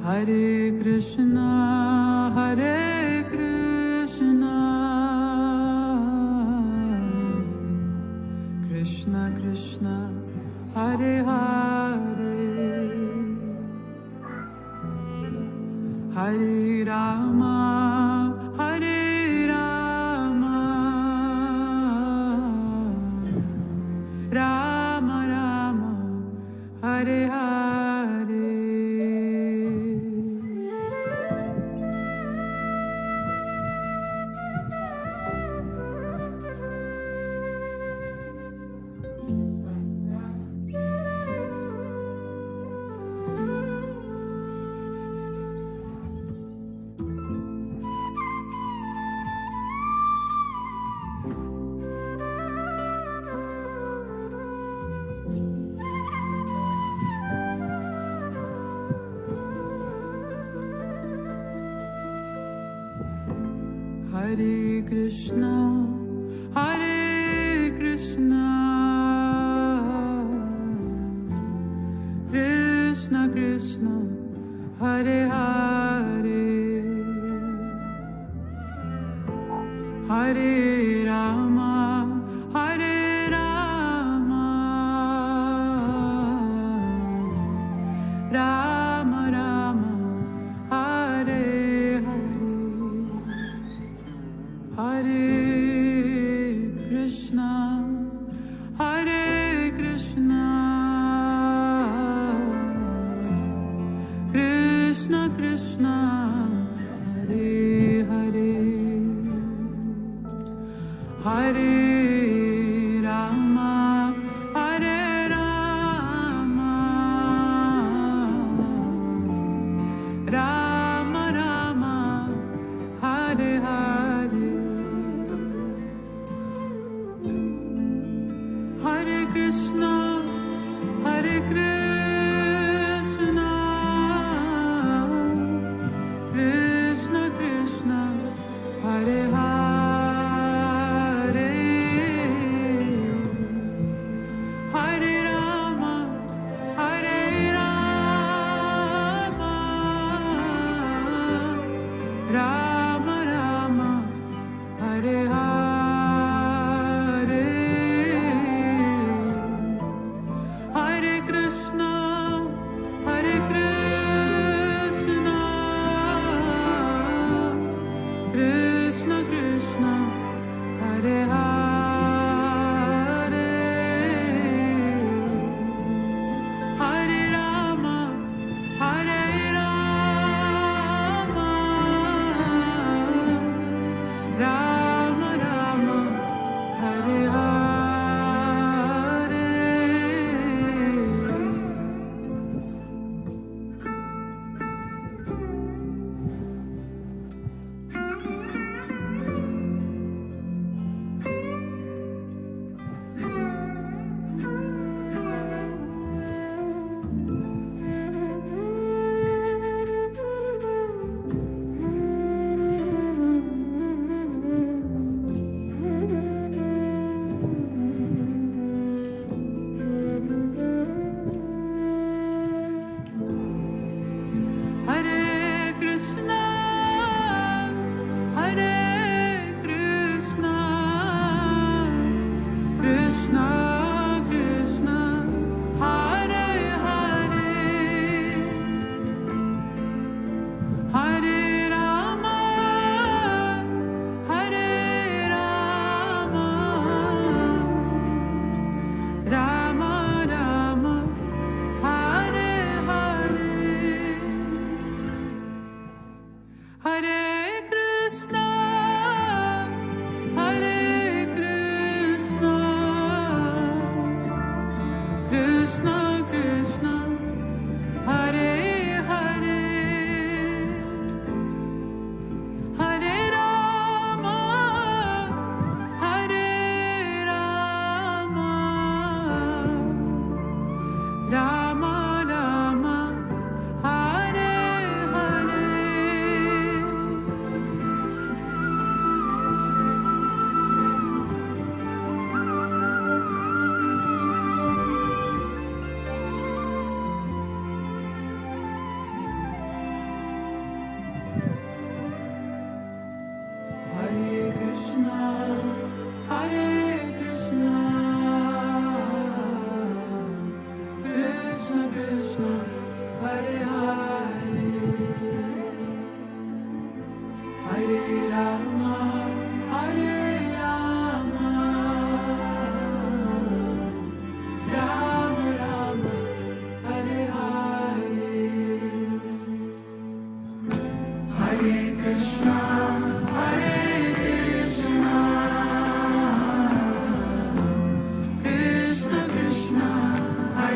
Hare Krishna, Hare Krishna, Krishna Krishna, Hare Hare, Hare Rama, Hare Rama, Rama Rama, Hare Hare. Hare Krishna, Hare Krishna, Krishna Krishna, Hare Hare, Hare Rama, Hare Rama, Rama Rama, Hare Hare Krishna, Hare Krishna, Krishna Krishna.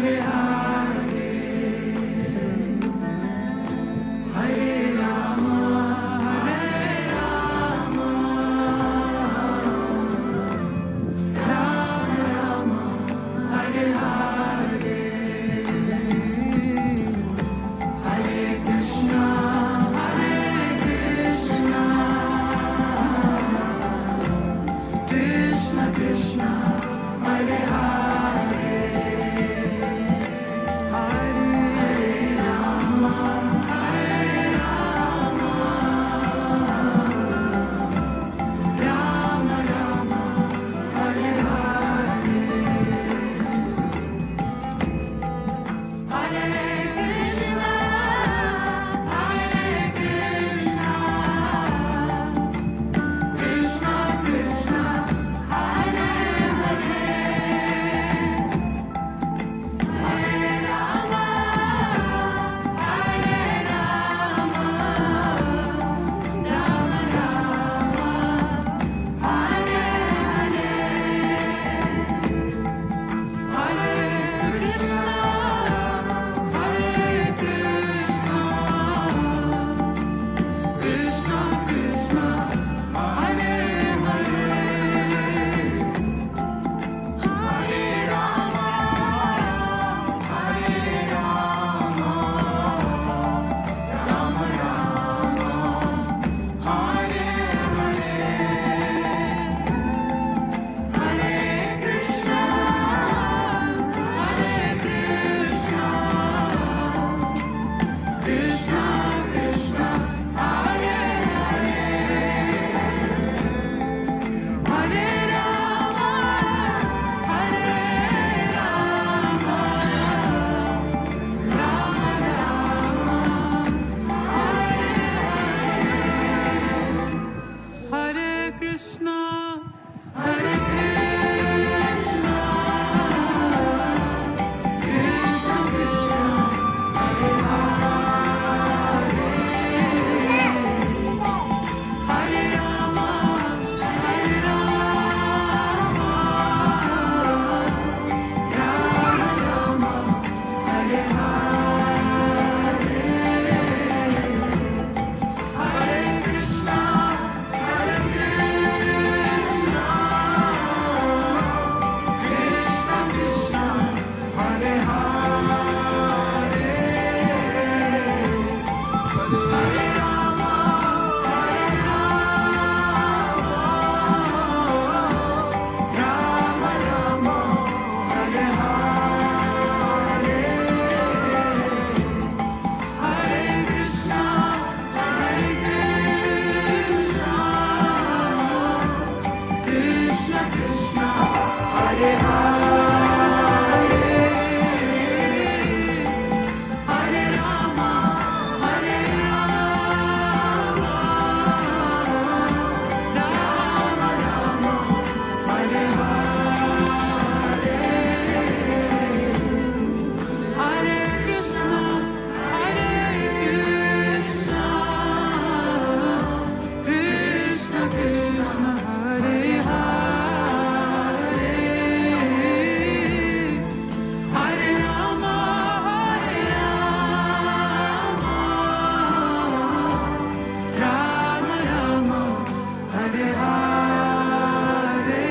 Hare Hare, Hare Rama, Hare Rama, Rama Rama, Hare Hare, Hare Krishna, Hare Krishna, Krishna Krishna, Hare Hare, Hare Rama, Hare Rama, Rama Rama, Hare Hare, Hare Krishna, Hare Krishna, Krishna Krishna, Hare Hare, Hare Rama, Hare Rama, Rama Rama, Hare Hare, Hare Krishna, Hare Krishna, Krishna Krishna, Hare Hare, Hare Rama, Hare Rama, Rama Rama, Hare Hare, Hare Krishna, Hare Krishna, Krishna Krishna, Hare Hare, Hare Rama, Hare Rama, Rama Rama, Hare Krishna, Hare Krishna, Krishna Krishna, Hare Hare, Hare Rama, Hare Rama, Rama Rama, Hare Hare, Hare Krishna, Hare Krishna, Krishna Krishna, Hare Hare, Hare Rama, Hare Rama, Rama Rama, Hare Hare, Hare Krishna, Hare Krishna, Krishna Krishna, Hare Hare, Hare Rama, Hare Rama, Rama Rama, Hare Hare, Hare Krishna, Hare Krishna, Krishna Krishna, Hare Hare, Hare Rama, Hare Rama, Rama Rama, Hare Hare,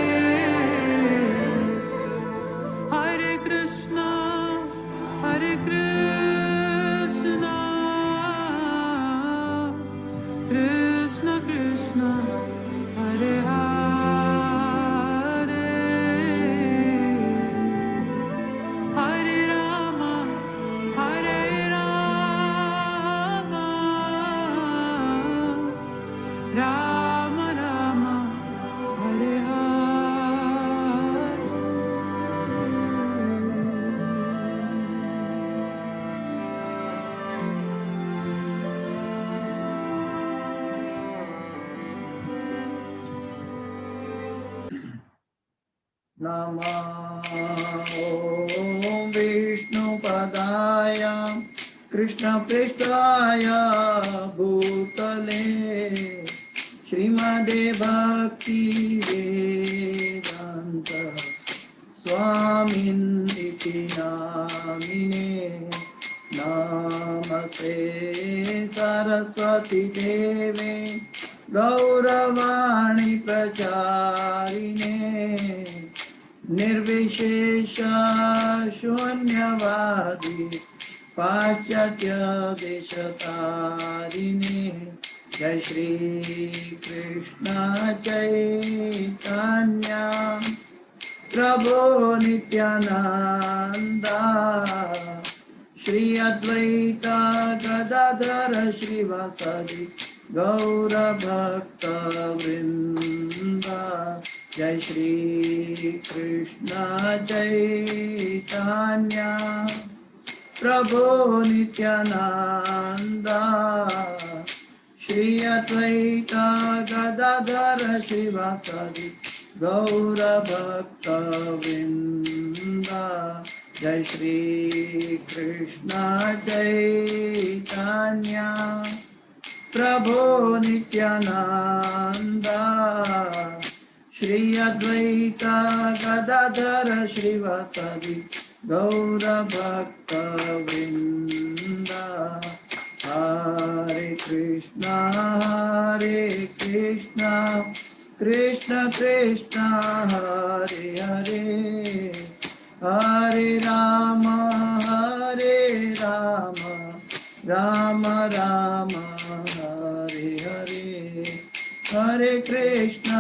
Hare Krishna, Hare Krishna, Krishna Krishna, Hare Hare, Hare Rama, Hare Rama, Rama Rama, Hare Hare. नमः ॐ विष्णुपदाय कृष्णपृष्ठाय भूतले श्रीमदे भक्ति वेदांत स्वामिन्ति नामिने नमस्ते सरस्वती देवे गौरवाणी प्रचारिणे निर्विशेष शून्यवादी पाश्चात्य देशतारिणे जय श्री कृष्ण चैतन्य प्रभु नित्यानंदा श्री अद्वैत गदाधर श्रीवासादि गौर भक्त वृंद जय श्री कृष्ण चैतन्य प्रभु नित्यानंदा श्री अद्वैत गदाधर श्रीवासादि गौर भक्त वृंद जय श्री कृष्ण चैतन्य प्रभु नित्यानंदा श्री अद्वैत गदाधर श्रीवासादि गौर भक्त वृंद हरे कृष्ण कृष्ण कृष्ण हरे हरे हरे राम राम राम हरे हरे हरे कृष्ण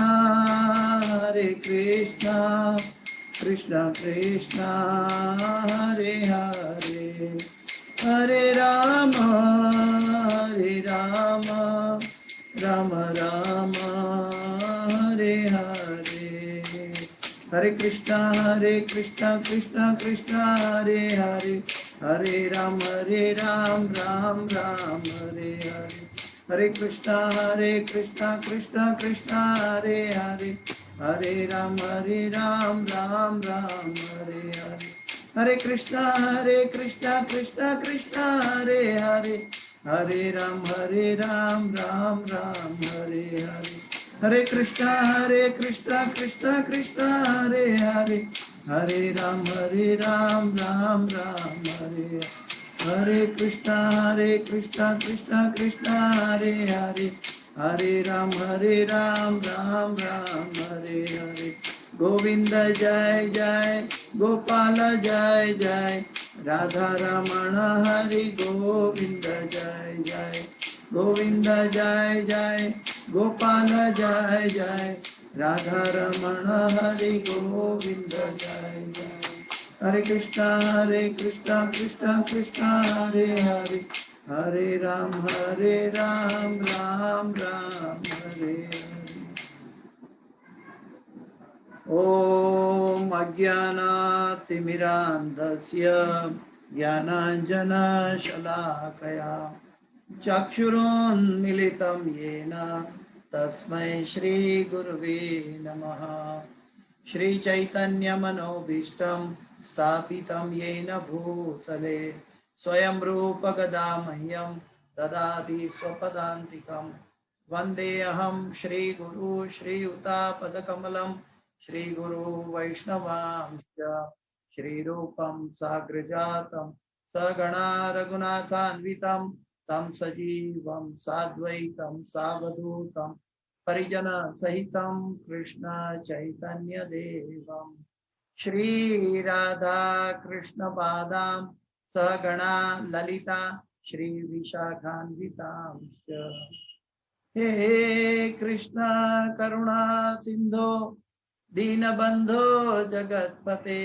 कृष्ण कृष्ण हरे हरे हरे राम राम राम हरे हरे हरे कृष्ण कृष्ण कृष्ण हरे हरे हरे राम राम राम हरे हरे हरे कृष्ण कृष्ण कृष्ण हरे हरे हरे राम राम राम हरे हरे हरे कृष्ण कृष्ण कृष्ण हरे हरे हरे राम राम हरे हरे हरे कृष्ण कृष्ण कृष्ण हरे हरे हरे राम राम हरे हरे कृष्ण कृष्ण कृष्ण हरे हरे हरे राम राम हरे हरे गोविंद जय जय गोपाल जय जय राधा रमण हरि गोविंद जय जय गोविंद जय जय गोपाल जय जय राधा रमण हरि गोविंद जय जय हरे कृष्ण कृष्ण कृष्ण हरे हरे हरे राम राम हरे हरे ओम अज्ञानातिमिरान्धस्य ज्ञानाञ्जनशलाकया चक्षुरुन्मीलितं येन तस्मै श्रीगुरुवे नमः श्रीचैतन्यमनोभीष्टं स्थापितं येन भूतले स्वयं रूप गदा मह्यं ददाति स्वपदान्तिकं वन्देऽहं श्रीगुरु श्रीयुतापदकमलं श्रीगुरु वैष्णवांश्च श्रीरूपं साग्रजातं सगणा रघुनाथान्वितं तं सजीवं साद्वैतं सावधूतं परिजन सहितं कृष्ण चैतन्य देवं श्री राधा कृष्ण पादां सगणा ललिता श्री विशाखान्वितांश्च हे कृष्ण करुणा सिंधो दीनबंधो जगत्पते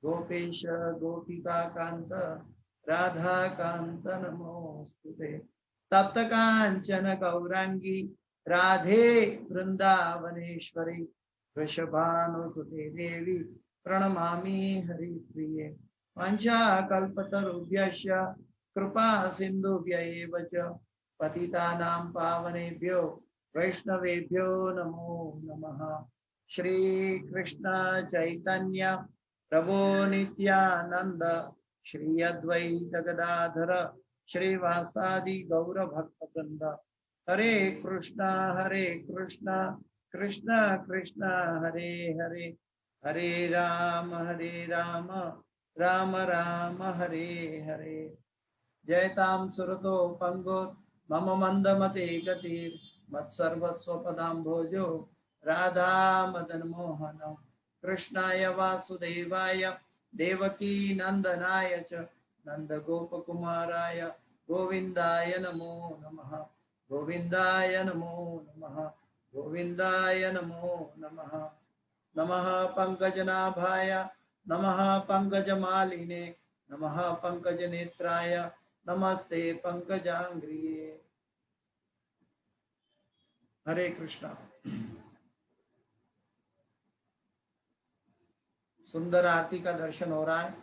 गोपेश गोपिका कांत राधा कांत नमोस्तुते तप्त कांचन गौरांगी राधे वृंदावनेश्वरी वृषभानुसुते देवी प्रणमामि हरिप्रिये वाञ्छाकल्पतरुभ्यश्च कृपा सिन्धुभ्य एव च पतितानां पावनेभ्यो वैष्णवेभ्यो नमो नमः श्री कृष्ण चैतन्य प्रभु नित्यानंद श्री अद्वैत गदाधर श्रीवासादि गौर भक्तवृंद हरे कृष्ण कृष्ण कृष्ण हरे हरे हरे राम राम राम हरे हरे जयतां सुरतो पंगुर मम मंदमते गतिर् मत्सर्वस्व पदाम्भोजो राधा मदन मोहन कृष्णाय वासुदेवाय देवकी नंदनाय च नंद गोप कुमाराय गोविंदाय नमो नमः गोविंदाय नमो नमः गोविंदाय नमो नमः नमः पंकजनाभाय नमः पंकजमालिने नमः पंकजनेत्राय नमस्ते पंकजांग्रिये। हरे कृष्णा। सुंदर आरती का दर्शन हो रहा है।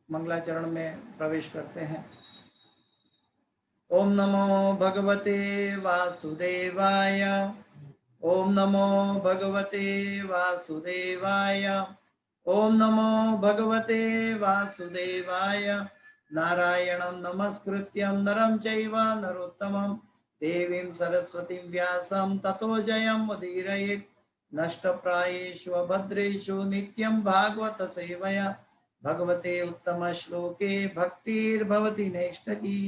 मंगलाचरण में प्रवेश करते हैं। ओम नमो भगवते वासुदेवाय ओम नमो भगवते वासुदेवाय ओम नमो भगवते वासुदेवाय नारायणं नमस्कृत्यं नरं चैव नरोत्तमं देवीं सरस्वतीं व्यासं ततो जयं उदीरयेत् नष्टप्रायेषु भद्रेषु नित्यं भागवत सेवया भगवते उत्तम श्लोके भक्तिर्भवति नैष्ठकी।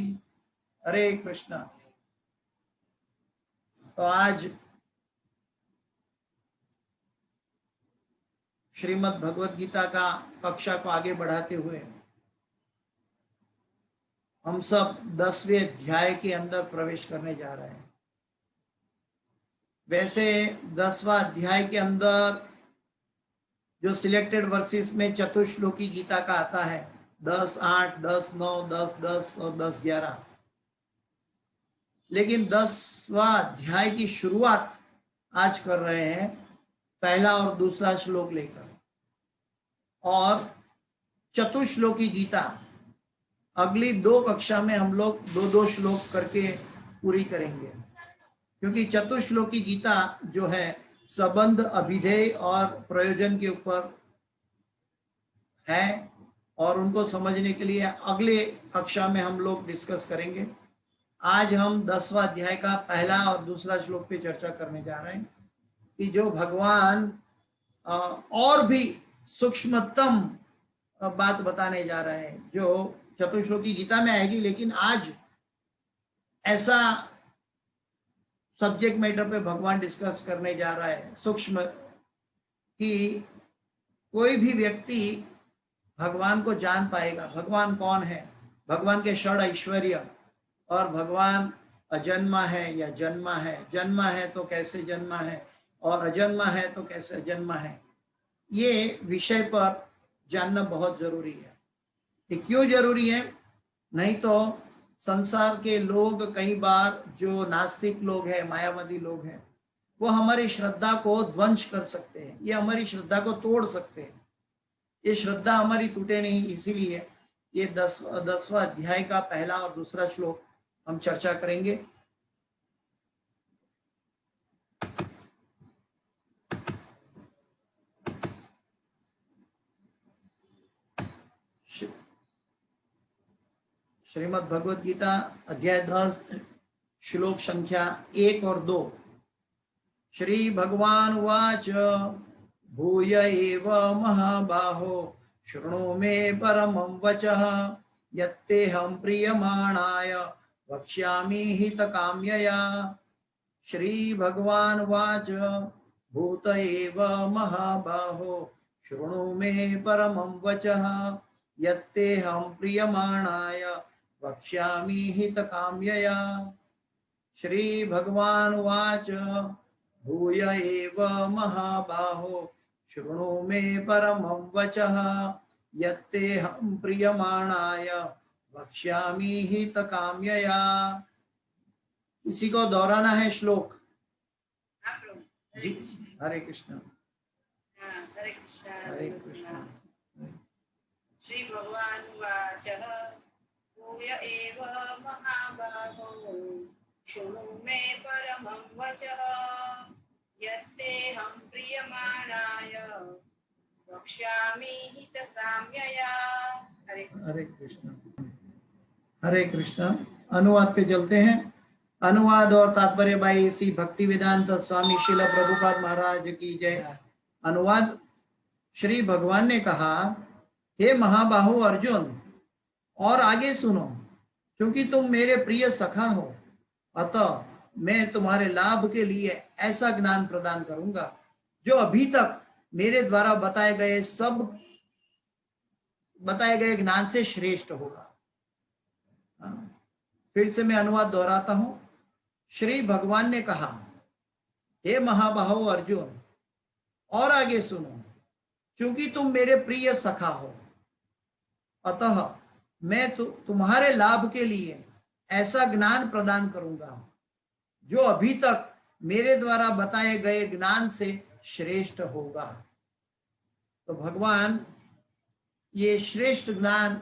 हरे कृष्णा। तो आज श्रीमद् भगवद गीता का कक्षा को आगे बढ़ाते हुए हम सब 10वें अध्याय के अंदर प्रवेश करने जा रहे हैं। वैसे 10वां अध्याय के अंदर जो सिलेक्टेड वर्सेस में चतुश्लोकी गीता का आता है 10:8, 10:9, 10:10 और 10:11, लेकिन 10वां अध्याय की शुरुआत आज कर रहे हैं पहला और दूसरा श्लोक लेकर, और चतुश्लोकी गीता अगली 2 कक्षा में हम लोग 2-2 श्लोक करके पूरी करेंगे, क्योंकि चतुश्लोकी गीता जो है संबंध, अभिधेय और प्रयोजन के ऊपर है, और उनको समझने के लिए अगले कक्षा में हम लोग डिस्कस करेंगे। आज हम 10वां अध्याय का पहला और दूसरा श्लोक पे चर्चा करने जा रहे हैं कि जो भगवान और भी सूक्ष्मतम बात बताने जा रहे हैं जो चतुश्लोकी गीता में आएगी, लेकिन आज ऐसा सब्जेक्ट मैटर पे भगवान डिस्कस करने जा रहा है सूक्ष्म, कि कोई भी व्यक्ति भगवान को जान पाएगा, भगवान कौन है, भगवान के षड ऐश्वर्य, और भगवान अजन्मा है या जन्मा है, जन्मा है तो कैसे जन्मा है, और अजन्मा है तो कैसे अजन्मा है। ये विषय पर जानना बहुत जरूरी है। ये क्यों जरूरी है? नहीं तो संसार के लोग कई बार जो नास्तिक लोग हैं, मायावादी लोग हैं, वो हमारी श्रद्धा को ध्वंस कर सकते हैं, ये हमारी श्रद्धा को तोड़ सकते हैं। ये श्रद्धा हमारी टूटे नहीं, इसीलिए ये 10वां अध्याय का पहला और दूसरा श्लोक हम चर्चा करेंगे। श्रीमद् भगवद गीता अध्याय 10 श्लोक संख्या 1 और 2। श्री भगवान उवाच भूय एव महाबाहो शृणु मे परमं वचः यत्तेऽहं प्रीयमाणाय वक्ष्यामि हितकाम्यया। श्री भगवान उवाच भूत एव महाबाहो शृणु मे परमं वचः यत्तेऽहं प्रीयमाणाय वक्ष्यामि हितकाम्यया। श्री भगवान उवाच भूय एव महाबाहो शृणु मे परमं वचः यत्तेऽहं प्रीयमाणाय वक्ष्यामि हितकाम्यया। इसी को दोहराना है श्लोक जी। हरे कृष्ण। हरे कृष्ण। हरे कृष्ण। श्री भगवान उवाच भूय एव महाबाहो शृणु मे परमं वचः यत्तेऽहं प्रीयमाणाय वक्ष्यामि हितकाम्यया। हरे कृष्ण। हरे कृष्ण। अनुवाद पे चलते हैं। अनुवाद और तात्पर्य बाई श्री भक्ति वेदांत स्वामी श्रील प्रभुपाद महाराज की जय। अनुवाद। श्री भगवान ने कहा हे महाबाहु अर्जुन, और आगे सुनो, क्योंकि तुम मेरे प्रिय सखा हो, अतः मैं तुम्हारे लाभ के लिए ऐसा ज्ञान प्रदान करूंगा जो अभी तक मेरे द्वारा बताए गए ज्ञान से श्रेष्ठ होगा। फिर से मैं अनुवाद दोहराता हूं। श्री भगवान ने कहा, हे महाबाहु अर्जुन, और आगे सुनो, क्योंकि तुम मेरे प्रिय सखा हो, अतः मैं तुम्हारे लाभ के लिए ऐसा ज्ञान प्रदान करूंगा जो अभी तक मेरे द्वारा बताए गए ज्ञान से श्रेष्ठ होगा। तो भगवान ये श्रेष्ठ ज्ञान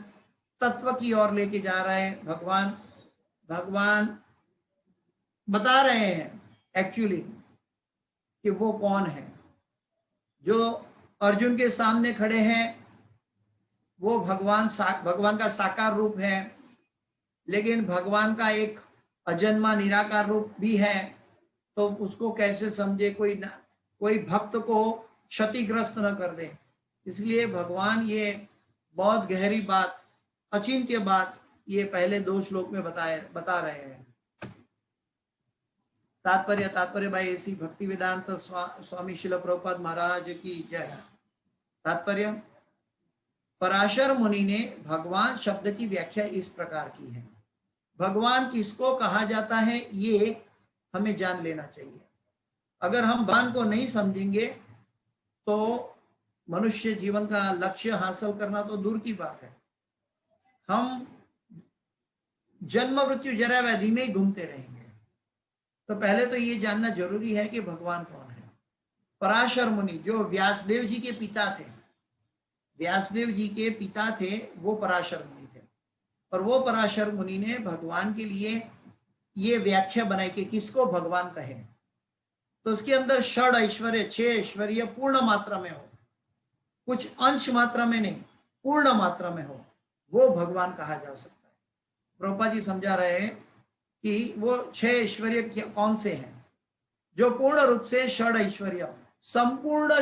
तत्व की ओर लेके जा रहे हैं। भगवान बता रहे हैं एक्चुअली कि वो कौन है। जो अर्जुन के सामने खड़े हैं वो भगवान का साकार रूप है, लेकिन भगवान का एक अजन्मा निराकार रूप भी है। तो उसको कैसे समझे, कोई भक्त को क्षतिग्रस्त न कर दे। इसलिए भगवान ये बहुत गहरी बात, अचिंत्य बात ये पहले 2 श्लोक में बता रहे हैं। तात्पर्य भाई ऐसी भक्ति वेदांत स्वामी शिल प्रभुपाद महाराज की जय। तात्पर्य, पराशर मुनि ने भगवान शब्द की व्याख्या इस प्रकार की है। भगवान किसको कहा जाता है ये हमें जान लेना चाहिए। अगर हम भगवान को नहीं समझेंगे तो मनुष्य जीवन का लक्ष्य हासिल करना तो दूर की बात है। हम जन्म मृत्यु जरा व्याधि में ही घूमते रहेंगे। तो पहले तो ये जानना जरूरी है कि भगवान कौन है। पराशर मुनि जो व्यासदेव जी के पिता थे, व्यासदेव जी के पिता थे वो पराशर मुनि थे। और वो पराशर मुनि ने भगवान के लिए ये व्याख्या बनाई कि किसको भगवान कहे। तो उसके अंदर 6 ऐश्वर्य 6 ऐश्वर्य पूर्ण मात्रा में हो, कुछ अंश मात्रा में नहीं, पूर्ण मात्रा में हो, वो भगवान कहा जा सकता है। प्रभुपाद जी समझा रहे हैं कि वो 6 ऐश्वर्य कौन से हैं। जो पूर्ण रूप से 6 ऐश्वर्य, संपूर्ण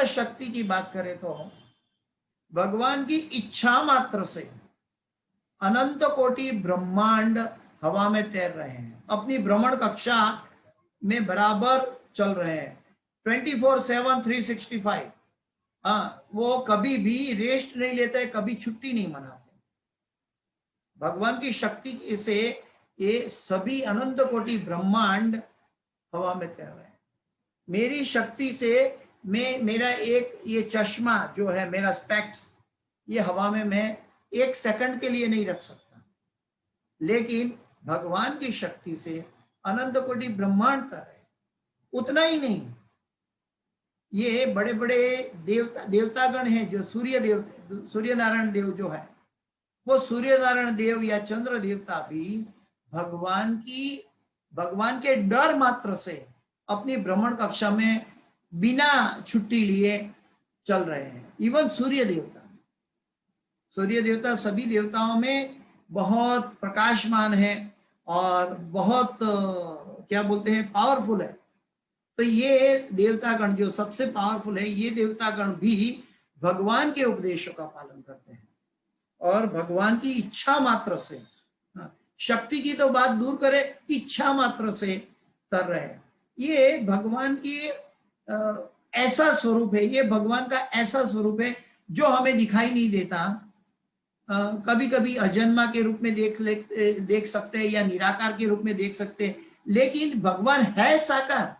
शक्ति की बात करें तो भगवान की इच्छा मात्र से अनंत कोटि ब्रह्मांड हवा में तैर रहे हैं, अपनी भ्रमण कक्षा में बराबर चल रहे हैं 24/7 365। वो कभी भी रेस्ट नहीं लेते, कभी छुट्टी नहीं मनाते। भगवान की शक्ति से ये सभी अनंत कोटि ब्रह्मांड हवा में तैर रहे हैं। मेरी शक्ति से मेरा एक ये चश्मा जो है, मेरा स्पेक्स, ये हवा में मैं 1 सेकंड के लिए नहीं रख सकता, लेकिन भगवान की शक्ति से अनंत कोटि ब्रह्मांड तैर रहे। उतना ही नहीं, ये बड़े बड़े देवतागण हैं जो सूर्य नारायण देव जो है, वो सूर्य नारायण देव या चंद्र देवता भी भगवान के डर मात्र से अपनी भ्रमण कक्षा में बिना छुट्टी लिए चल रहे हैं। इवन सूर्य देवता सभी देवताओं में बहुत प्रकाशमान है और बहुत क्या बोलते हैं, पावरफुल है। तो ये देवतागण जो सबसे पावरफुल है, ये देवतागण भी भगवान के उपदेशों का पालन करते हैं और भगवान की इच्छा मात्र से, शक्ति की तो बात दूर करे, इच्छा मात्र से कर रहे हैं। ये भगवान की ऐसा स्वरूप है, ये भगवान का ऐसा स्वरूप है जो हमें दिखाई नहीं देता। कभी कभी अजन्मा के रूप में देख सकते हैं या निराकार के रूप में देख सकते हैं, लेकिन भगवान है साकार।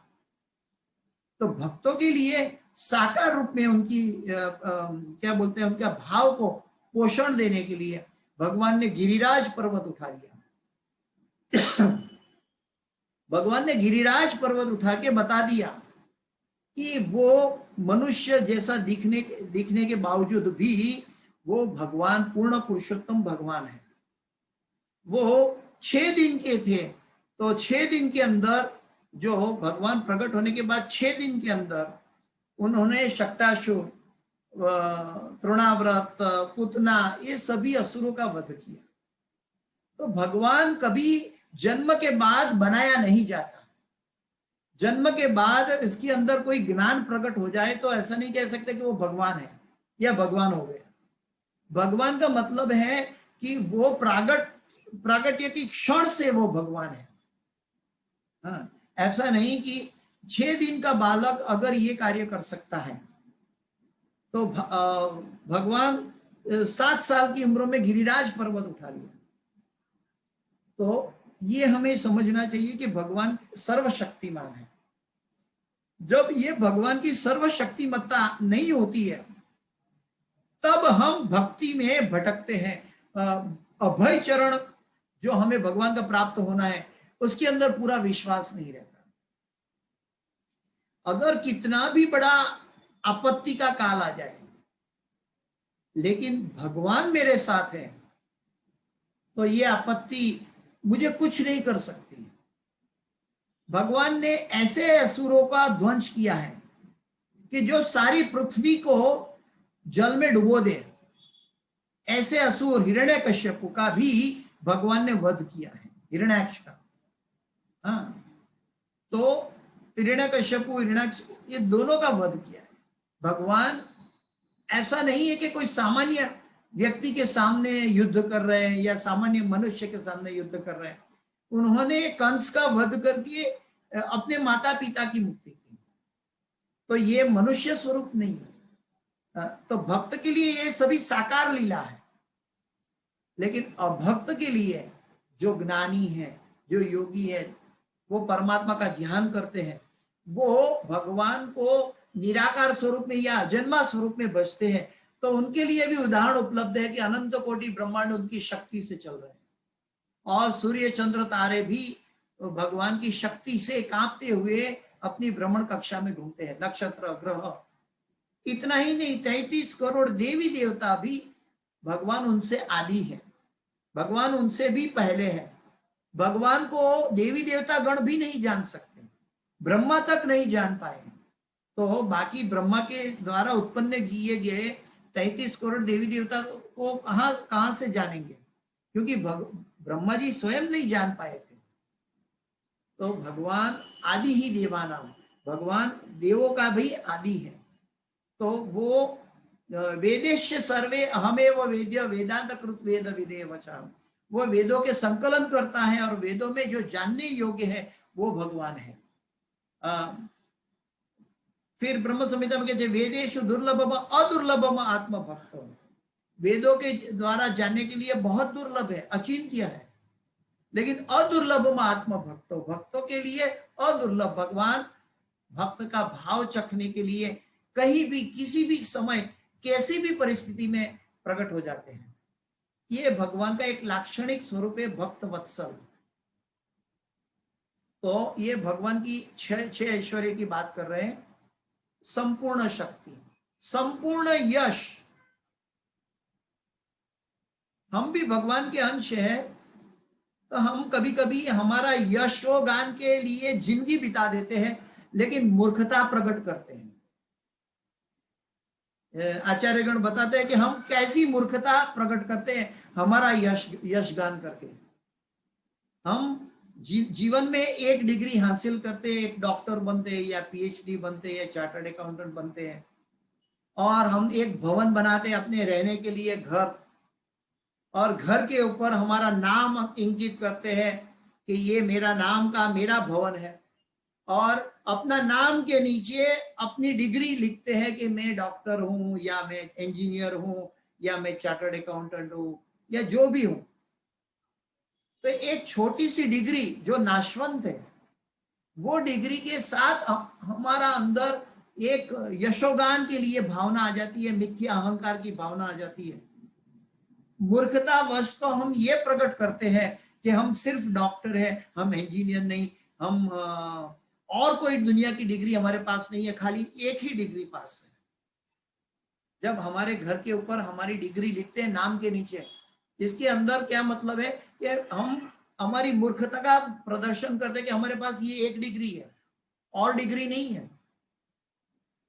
तो भक्तों के लिए साकार रूप में उनकी क्या बोलते हैं, उनका भाव को पोषण देने के लिए भगवान ने गिरिराज पर्वत उठा लिया। भगवान ने गिरिराज पर्वत उठा के बता दिया कि वो मनुष्य जैसा दिखने के बावजूद भी वो भगवान पूर्ण पुरुषोत्तम भगवान है। वो 6 दिन के थे, तो 6 दिन के अंदर जो भगवान प्रकट होने के बाद 6 दिन के अंदर उन्होंने शक्टासुर, तृणाव्रत, पुतना, ये सभी असुरों का वध किया। तो भगवान कभी जन्म के बाद बनाया नहीं जाता। जन्म के बाद इसके अंदर कोई ज्ञान प्रकट हो जाए तो ऐसा नहीं कह सकते कि वो भगवान है या भगवान हो गया। भगवान का मतलब है कि वो प्रागट्य की क्षण से वो भगवान है। हाँ, ऐसा नहीं कि 6 दिन का बालक अगर ये कार्य कर सकता है तो भगवान 7 साल की उम्र में गिरिराज पर्वत उठा लिया। तो ये हमें समझना चाहिए कि भगवान सर्वशक्तिमान है। जब ये भगवान की सर्वशक्तिमत्ता नहीं होती है तब हम भक्ति में भटकते हैं। अभय चरण जो हमें भगवान का प्राप्त होना है उसके अंदर पूरा विश्वास नहीं रहता। अगर कितना भी बड़ा आपत्ति का काल आ जाए लेकिन भगवान मेरे साथ है तो ये आपत्ति मुझे कुछ नहीं कर सकती। भगवान ने ऐसे असुरों का ध्वंस किया है कि जो सारी पृथ्वी को जल में डुबो दे। ऐसे असुर हिरण्यकश्यप का भी भगवान ने वध किया है, हिरण्याक्ष का। हाँ, तो हिरण्यकश्यप ये दोनों का वध किया है भगवान। ऐसा नहीं है कि कोई सामान्य व्यक्ति के सामने युद्ध कर रहे हैं या सामान्य मनुष्य के सामने युद्ध कर रहे हैं। उन्होंने कंस का वध करके अपने माता पिता की मुक्ति की। तो ये मनुष्य स्वरूप नहीं है। तो भक्त के लिए ये सभी साकार लीला है, लेकिन अभक्त के लिए जो ज्ञानी है, जो योगी है, वो परमात्मा का ध्यान करते हैं, वो भगवान को निराकार स्वरूप में या अजन्मा स्वरूप में बचते हैं। तो उनके लिए भी उदाहरण उपलब्ध है कि अनंत कोटि ब्रह्मांड उनकी शक्ति से चल रहे हैं और सूर्य चंद्र तारे भी भगवान की शक्ति से कांपते हुए अपनी भ्रमण कक्षा में घूमते हैं। नक्षत्र ग्रह, इतना ही नहीं 33 करोड़ देवी देवता भी भगवान उनसे आदि है, भगवान उनसे भी पहले है। भगवान को देवी देवता गण भी नहीं जान सकते, ब्रह्मा तक नहीं जान पाए। तो बाकी ब्रह्मा के द्वारा उत्पन्न किए गए 33 करोड़ देवी देवता को कहां से जानेंगे, क्योंकि ब्रह्मा जी स्वयं नहीं जान पाए थे। तो भगवान आदि ही देवानाम, भगवान देवों का भी आदि है। तो वो वेदेश्य सर्वे अहमेव वेद्य वेदांत कृत वेद विदे वचाम, वो वेदों के संकलन करता है और वेदों में जो जानने योग्य है वो भगवान है। फिर ब्रह्म संहिता में कहते हैं वेदेषु दुर्लभम अदुर्लभम आत्म भक्तो, वेदों के द्वारा जानने के लिए बहुत दुर्लभ है, अचिंत्य है, लेकिन अदुर्लभम आत्म भक्तो, भक्तों के लिए अदुर्लभ। भगवान भक्त का भाव चखने के लिए कहीं भी किसी भी समय कैसी भी परिस्थिति में प्रकट हो जाते हैं। ये भगवान का एक लाक्षणिक स्वरूप है, भक्त वत्सल। तो ये भगवान की छह ऐश्वर्य की बात कर रहे हैं। संपूर्ण शक्ति, संपूर्ण यश, हम भी भगवान के अंश है। तो हम कभी कभी हमारा यशोगान के लिए जिंदगी बिता देते हैं, लेकिन मूर्खता प्रकट करते हैं। आचार्यगण बताते हैं कि हम कैसी मूर्खता प्रकट करते हैं हमारा यशगान करके। हम जीवन में एक डिग्री हासिल करते हैं, एक डॉक्टर बनते हैं या पीएचडी बनते हैं या चार्टर्ड अकाउंटेंट बनते हैं, और हम एक भवन बनाते हैं अपने रहने के लिए, घर, और घर के ऊपर हमारा नाम इंकित करते हैं कि ये मेरा नाम का मेरा भवन है, और अपना नाम के नीचे अपनी डिग्री लिखते हैं कि मैं डॉक्टर हूं या मैं इंजीनियर हूं या मैं चार्टर्ड अकाउंटेंट हूं या जो भी हूं। तो एक छोटी सी डिग्री जो नाशवंत है, वो डिग्री के साथ हमारा अंदर एक यशोगान के लिए भावना आ जाती है, मिथ्या अहंकार की भावना आ जाती है। मूर्खतावश तो हम ये प्रकट करते हैं कि हम सिर्फ डॉक्टर हैं, हम इंजीनियर नहीं, हम और कोई दुनिया की डिग्री हमारे पास नहीं है, खाली एक ही डिग्री पास है। जब हमारे घर के ऊपर हमारी डिग्री लिखते हैं नाम के नीचे, इसके अंदर क्या मतलब है कि हम हमारी मूर्खता का प्रदर्शन करते हैं कि हमारे पास ये एक डिग्री है और डिग्री नहीं है।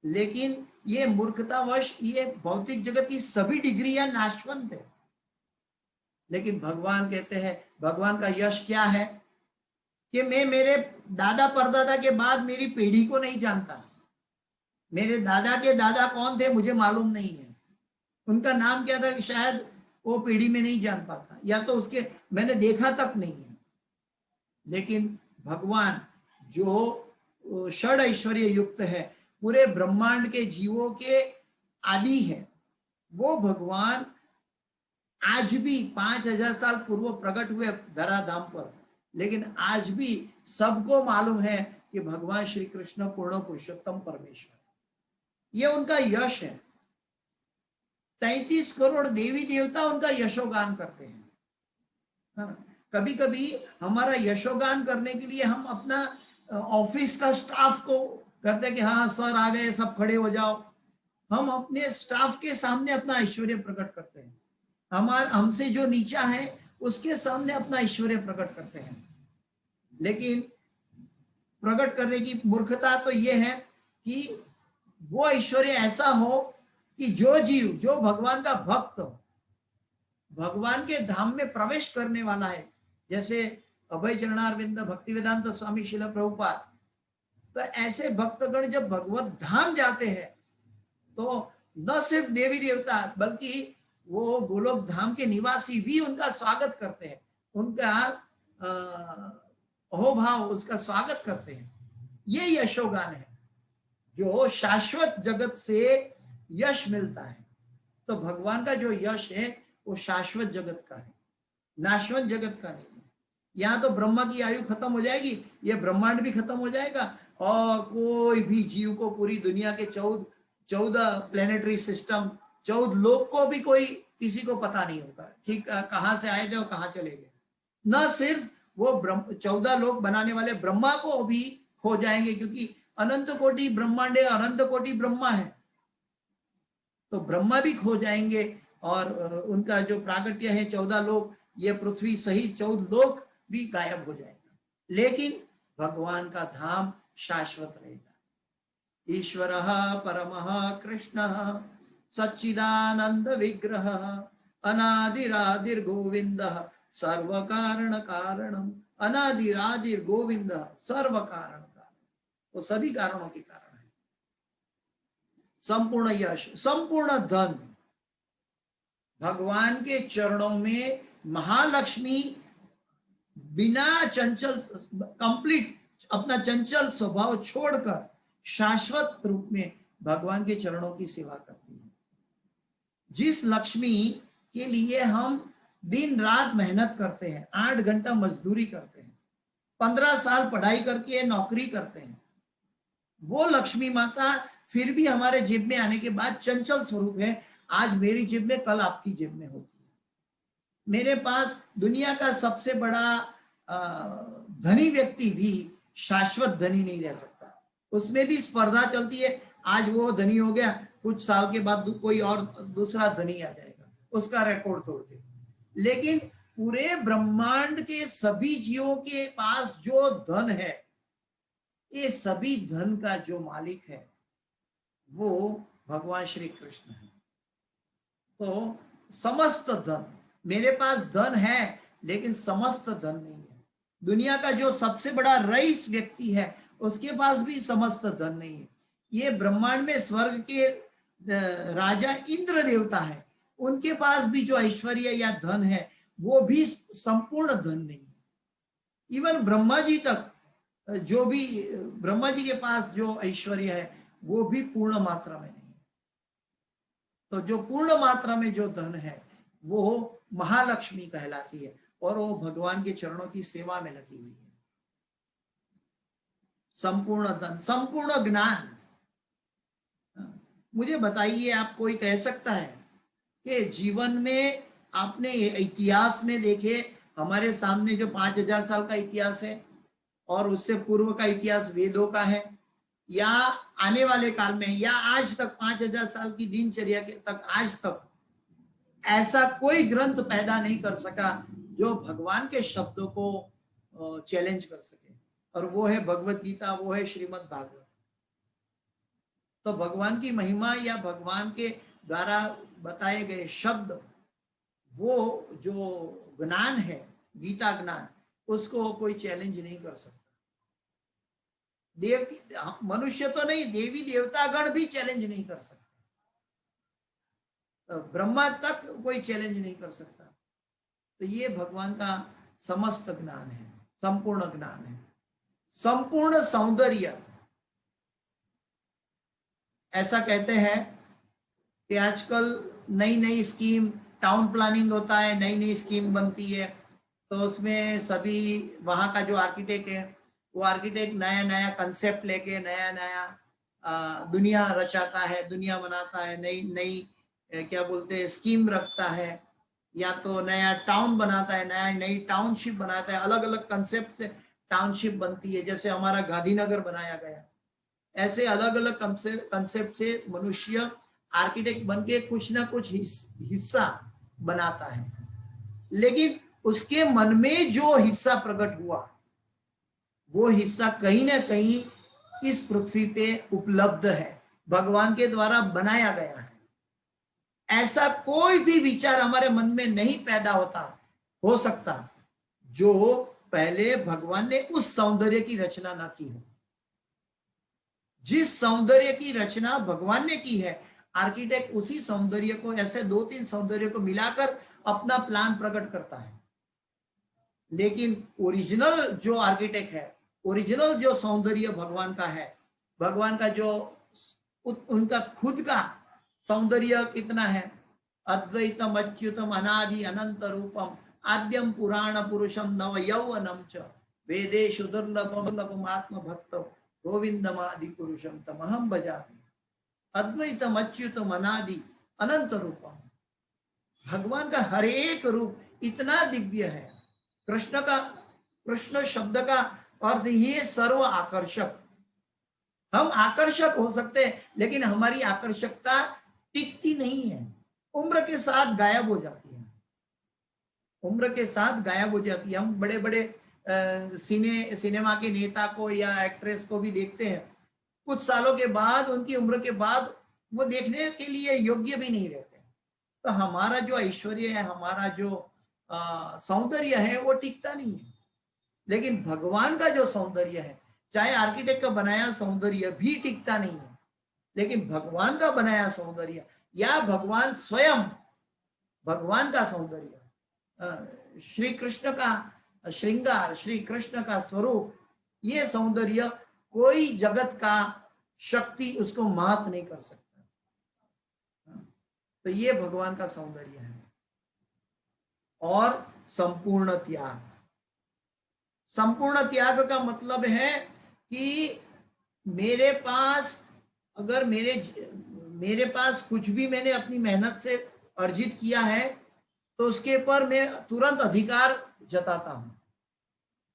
लेकिन ये मूर्खतावश ये भौतिक जगत की सभी डिग्रियां नाशवंत है। लेकिन भगवान कहते हैं, भगवान का यश क्या है कि मैं मेरे दादा परदादा के बाद मेरी पीढ़ी को नहीं जानता। मेरे दादा के दादा कौन थे मुझे मालूम नहीं है, उनका नाम क्या था शायद वो पीढ़ी में नहीं जान पाता, या तो उसके मैंने देखा तक नहीं है। लेकिन भगवान जो षड ऐश्वर्य युक्त है, पूरे ब्रह्मांड के जीवों के आदि है, वो भगवान आज भी 5000 साल पूर्व प्रकट हुए धराधाम पर, लेकिन आज भी सबको मालूम है कि भगवान श्री कृष्ण पूर्ण पुरुषोत्तम परमेश्वर, ये उनका यश है। 33 करोड़ देवी देवता उनका यशोगान करते हैं। हाँ, कभी कभी हमारा यशोगान करने के लिए हम अपना ऑफिस का स्टाफ को करते हैं कि हाँ सर आ गए, सब खड़े हो जाओ। हम अपने स्टाफ के सामने अपना ऐश्वर्य प्रकट करते हैं, हमसे जो नीचा है उसके सामने अपना ऐश्वर्य प्रकट करते हैं। लेकिन प्रकट करने की मूर्खता तो यह है कि वो ऐश्वर्य ऐसा हो कि जो जीव, जो भगवान का भक्त, भगवान के धाम में प्रवेश करने वाला है, जैसे अभय चरणारविंद भक्तिवेदांत स्वामी श्रील प्रभुपाद, तो ऐसे भक्तगण जब भगवत धाम जाते हैं तो न सिर्फ देवी देवता बल्कि वो गोलोक धाम के निवासी भी उनका स्वागत करते हैं, उनका अहोभाव उसका स्वागत करते हैं। ये यशोगान है जो शाश्वत जगत से यश मिलता है। तो भगवान का जो यश है वो शाश्वत जगत का है, नाशवंत जगत का नहीं है। यहाँ तो ब्रह्मा की आयु खत्म हो जाएगी, ये ब्रह्मांड भी खत्म हो जाएगा और कोई भी जीव को पूरी दुनिया के 14 प्लेनेटरी सिस्टम, 14 लोक को भी कोई किसी को पता नहीं होगा ठीक कहाँ से आए थे और कहाँ चले गए। न सिर्फ वो 14 लोक बनाने वाले ब्रह्मा को भी खो जाएंगे, क्योंकि अनंत कोटि ब्रह्मांड है, अनंत कोटि ब्रह्मा है, तो ब्रह्मा भी खो जाएंगे और उनका जो प्रागट्य है 14 लोक, ये पृथ्वी सहित 14 लोक भी गायब हो जाएगा। लेकिन भगवान का धाम शाश्वत रहेगा। ईश्वर परमः कृष्ण सच्चिदानंद विग्रह अनादिरादिर गोविंद सर्व कारण कारणम। अनादिरादिर गोविंद सर्व कारण कारण, वो सभी कारणों के कारण है। संपूर्ण यश, संपूर्ण धन भगवान के चरणों में महालक्ष्मी बिना चंचल, कंप्लीट अपना चंचल स्वभाव छोड़कर शाश्वत रूप में भगवान के चरणों की सेवा करती है। जिस लक्ष्मी के लिए हम दिन रात मेहनत करते हैं, 8 घंटा मजदूरी करते हैं, 15 साल पढ़ाई करके नौकरी करते हैं, वो लक्ष्मी माता फिर भी हमारे जेब में आने के बाद चंचल स्वरूप है। आज मेरी जेब में कल आपकी जेब में होती है। मेरे पास दुनिया का सबसे बड़ा धनी व्यक्ति भी शाश्वत धनी नहीं रह सकता, उसमें भी स्पर्धा चलती है। आज वो धनी हो गया, कुछ साल के बाद कोई और दूसरा धनी आ जाएगा, उसका रिकॉर्ड तोड़ दे। लेकिन पूरे ब्रह्मांड के सभी जीवों के पास जो धन है, ये सभी धन का जो मालिक है वो भगवान श्री कृष्ण है। तो समस्त धन, मेरे पास धन है लेकिन समस्त धन नहीं है। दुनिया का जो सबसे बड़ा रईस व्यक्ति है उसके पास भी समस्त धन नहीं है। ये ब्रह्मांड में स्वर्ग के राजा इंद्र देवता है, उनके पास भी जो ऐश्वर्य या धन है वो भी संपूर्ण धन नहीं है। इवन ब्रह्मा जी तक, जो भी ब्रह्मा जी के पास जो ऐश्वर्य है वो भी पूर्ण मात्रा में नहीं है। तो जो पूर्ण मात्रा में जो धन है वो महालक्ष्मी कहलाती है और वो भगवान के चरणों की सेवा में लगी हुई है। संपूर्ण धन, संपूर्ण ज्ञान। मुझे बताइए, आप कोई कह सकता है कि जीवन में आपने इतिहास में देखे, हमारे सामने जो 5000 साल का इतिहास है और उससे पूर्व का इतिहास वेदों का है, या आने वाले काल में, या आज तक 5000 साल की दिनचर्या के तक आज तक ऐसा कोई ग्रंथ पैदा नहीं कर सका जो भगवान के शब्दों को चैलेंज कर सके, और वो है भगवत गीता, वो है श्रीमद् भागवत। तो भगवान की महिमा या भगवान के द्वारा बताए गए शब्द, वो जो ज्ञान है, गीता ज्ञान, उसको कोई चैलेंज नहीं कर सकता। देव मनुष्य तो नहीं, देवी देवतागण भी चैलेंज नहीं कर सकते, तो ब्रह्मा तक कोई चैलेंज नहीं कर सकता। तो ये भगवान का समस्त ज्ञान है, संपूर्ण ज्ञान है, संपूर्ण सौंदर्य। ऐसा कहते हैं कि आजकल नई नई स्कीम, टाउन प्लानिंग होता है, नई नई स्कीम बनती है, तो उसमें सभी वहाँ का जो आर्किटेक्ट है वो आर्किटेक्ट नया नया कंसेप्ट लेके नया नया दुनिया रचाता है, दुनिया बनाता है, नई नई क्या बोलते हैं स्कीम रखता है, या तो नया टाउन बनाता है, नया नई टाउनशिप बनाता है, अलग अलग कंसेप्ट से टाउनशिप बनती है। जैसे हमारा गांधीनगर बनाया गया, ऐसे अलग अलग कंसेप्ट से मनुष्य आर्किटेक्ट बन के कुछ ना कुछ हिस्सा बनाता है। लेकिन उसके मन में जो हिस्सा प्रकट हुआ वो हिस्सा कहीं ना कहीं इस पृथ्वी पे उपलब्ध है, भगवान के द्वारा बनाया गया है। ऐसा कोई भी विचार हमारे मन में नहीं पैदा हो सकता जो पहले भगवान ने उस सौंदर्य की रचना ना की हो। जिस सौंदर्य की रचना भगवान ने की है, आर्किटेक्ट उसी सौंदर्य को, ऐसे 2-3 सौंदर्य को मिलाकर अपना प्लान प्रकट करता है। लेकिन ओरिजिनल जो आर्किटेक्ट है, ओरिजिनल जो सौंदर्य भगवान का है, भगवान का जो उनका खुद का सौंदर्य कितना है, अद्वैतम अच्युतम अनादि अनंत रूपम आद्यम पुराण पुरुषम नव यौवनम च वेदेषु दुर्लभम आत्म भक्त गोविंदमादि पुरुषम तमहम भजामि। अद्वैतम अच्युतम अनादि अनंत रूपम, भगवान का हर एक रूप इतना दिव्य है। कृष्ण शब्द का अर्थ ही है सर्व आकर्षक। हम आकर्षक हो सकते हैं, लेकिन हमारी आकर्षकता टिकती नहीं है, उम्र के साथ गायब हो जाती है, उम्र के साथ गायब हो जाती है। हम बड़े बड़े सिनेमा के नेता को या एक्ट्रेस को भी देखते हैं, कुछ सालों के बाद, उनकी उम्र के बाद वो देखने के लिए योग्य भी नहीं रहते। तो हमारा जो ऐश्वर्य है, हमारा जो सौंदर्य है वो टिकता नहीं है। लेकिन भगवान का जो सौंदर्य है, चाहे आर्किटेक्ट का बनाया सौंदर्य भी टिकता नहीं है, लेकिन भगवान का बनाया सौंदर्य या भगवान स्वयं, भगवान का सौंदर्य, श्री कृष्ण का श्रृंगार, श्री कृष्ण का स्वरूप, ये सौंदर्य कोई जगत का शक्ति उसको मात नहीं कर सकता। तो ये भगवान का सौंदर्य है। और संपूर्ण त्याग, संपूर्ण त्याग का मतलब है कि मेरे पास अगर मेरे पास कुछ भी मैंने अपनी मेहनत से अर्जित किया है तो उसके पर मैं तुरंत अधिकार जताता हूं।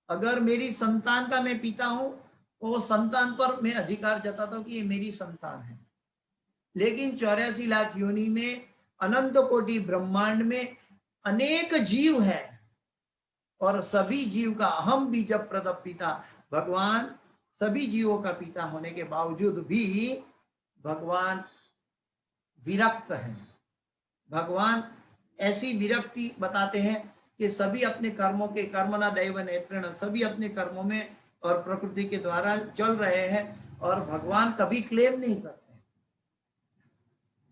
अगर मेरी संतान का मैं पिता हूं तो संतान पर मैं अधिकार जताता हूं कि ये मेरी संतान है। लेकिन 84 लाख योनि में, अनंत कोटि ब्रह्मांड में अनेक जीव है और सभी जीव का अहम बीज प्रद पिता, भगवान सभी जीवों का पिता होने के बावजूद भी भगवान विरक्त है। भगवान ऐसी विरक्ति बताते हैं कि सभी अपने कर्मों के कर्मणा दैव नेत्रेण, सभी अपने कर्मों में और प्रकृति के द्वारा चल रहे हैं और भगवान कभी क्लेम नहीं करते।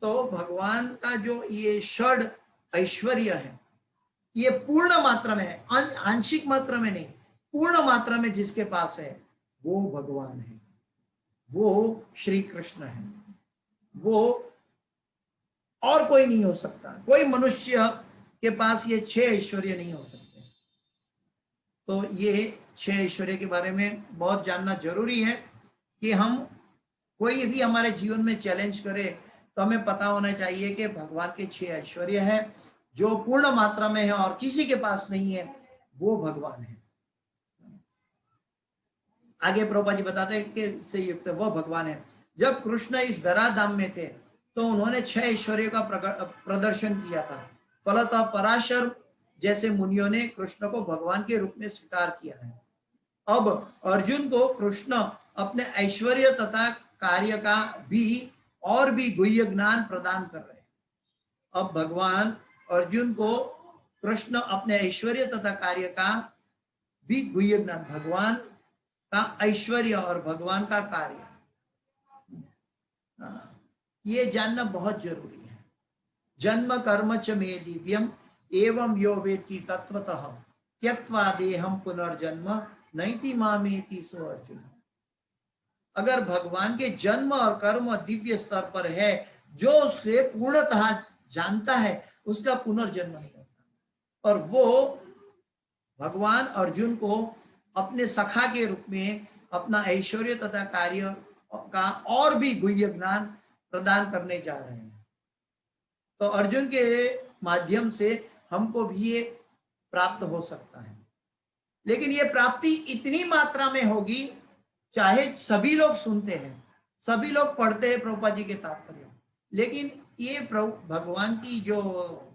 तो भगवान का जो ये षड ऐश्वर्य है, ये पूर्ण मात्रा में है, आंशिक मात्रा में नहीं, पूर्ण मात्रा में जिसके पास है वो भगवान है, वो श्री कृष्ण है, वो और कोई नहीं हो सकता। कोई मनुष्य के पास ये 6 ऐश्वर्य नहीं हो सकते। तो ये 6 ऐश्वर्य के बारे में बहुत जानना जरूरी है कि हम कोई भी हमारे जीवन में चैलेंज करे तो हमें पता होना चाहिए कि भगवान के 6 ऐश्वर्य है जो पूर्ण मात्रा में है और किसी के पास नहीं है, वो भगवान है। आगे प्रभुपाद जी बताते हैं कि से युक्त वो भगवान है। जब कृष्ण इस धराधाम में थे तो उन्होंने 6 ऐश्वर्यों का प्रदर्शन किया था। फलतः पराशर जैसे मुनियों ने कृष्ण को भगवान के रूप में स्वीकार किया है। अब अर्जुन को कृष्ण अपने ऐश्वर्य तथा कार्य का भी और भी गुह्य ज्ञान प्रदान कर रहे हैं। अब भगवान अर्जुन को कृष्ण अपने ऐश्वर्य तथा कार्य का भी गुह्य ज्ञान, भगवान का ऐश्वर्य और भगवान का कार्य, ये जानना बहुत जरूरी है। जन्म कर्म च मे दिव्यम एवं यो वेत्ति तत्वतः त्यक्त्वा देहम पुनर्जन्म नैति मामेति सो अर्जुन। अगर भगवान के जन्म और कर्म दिव्य स्तर पर है, जो उसे पूर्णतः जानता है, उसका पुनर्जन्म नहीं होता। और वो भगवान अर्जुन को अपने सखा के रूप में अपना ऐश्वर्य तथा कार्य का और भी गुह्य ज्ञान प्रदान करने जा रहे हैं। तो अर्जुन के माध्यम से हमको भी ये प्राप्त हो सकता है, लेकिन ये प्राप्ति इतनी मात्रा में होगी, चाहे सभी लोग सुनते हैं, सभी लोग पढ़ते हैं प्रभुपाद जी के तात्पर्य, लेकिन ये भगवान की जो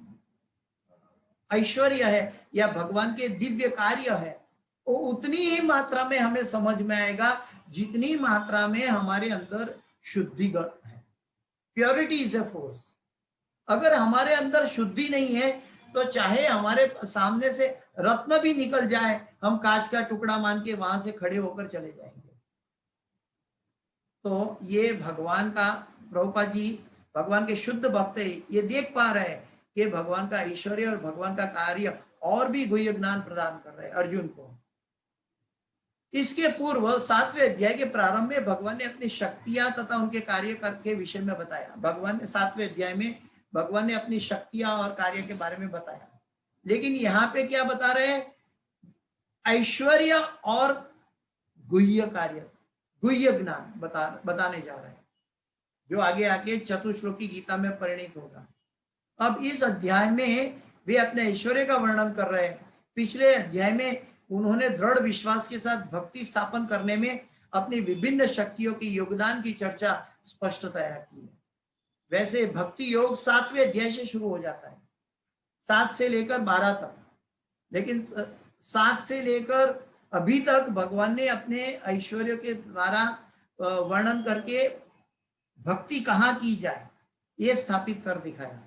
ऐश्वर्य है या भगवान के दिव्य कार्य है, वो उतनी ही मात्रा में हमें समझ में आएगा जितनी मात्रा में हमारे अंदर शुद्धिगत है। Purity is a force. अगर हमारे अंदर शुद्धि नहीं है तो चाहे हमारे सामने से रत्न भी निकल जाए, हम कांच का टुकड़ा मान के वहां से खड़े होकर चले जाएंगे। तो ये भगवान का, प्रभुपाद जी भगवान के शुद्ध भक्त ये देख पा रहे हैं कि भगवान का ऐश्वर्य और भगवान का कार्य और भी गुह्य ज्ञान प्रदान कर रहे हैं अर्जुन को। इसके पूर्व 7वें अध्याय के प्रारंभ में भगवान ने अपनी शक्तियां तथा उनके कार्य के विषय में बताया। भगवान ने 7वें अध्याय में भगवान ने अपनी शक्तियां और कार्य के बारे में बताया, लेकिन यहाँ पे क्या बता रहे हैं? ऐश्वर्य और गुह्य कार्य, गुह्य ज्ञान बताने जा रहे हैं, जो आगे आके चतुश्लोकी गीता में परिणित होगा। अब इस अध्याय में वे अपने ऐश्वर्य का वर्णन कर रहे हैं। पिछले अध्याय में उन्होंने दृढ़ विश्वास के साथ भक्ति स्थापन करने में अपनी विभिन्न शक्तियों के योगदान की चर्चा स्पष्टतया की है। वैसे भक्ति योग 7वें अध्याय से शुरू हो जाता है, 7 से लेकर 12 तक, लेकिन 7 से लेकर अभी तक भगवान ने अपने ऐश्वर्य के द्वारा वर्णन करके भक्ति कहाँ की जाए ये स्थापित कर दिखाया।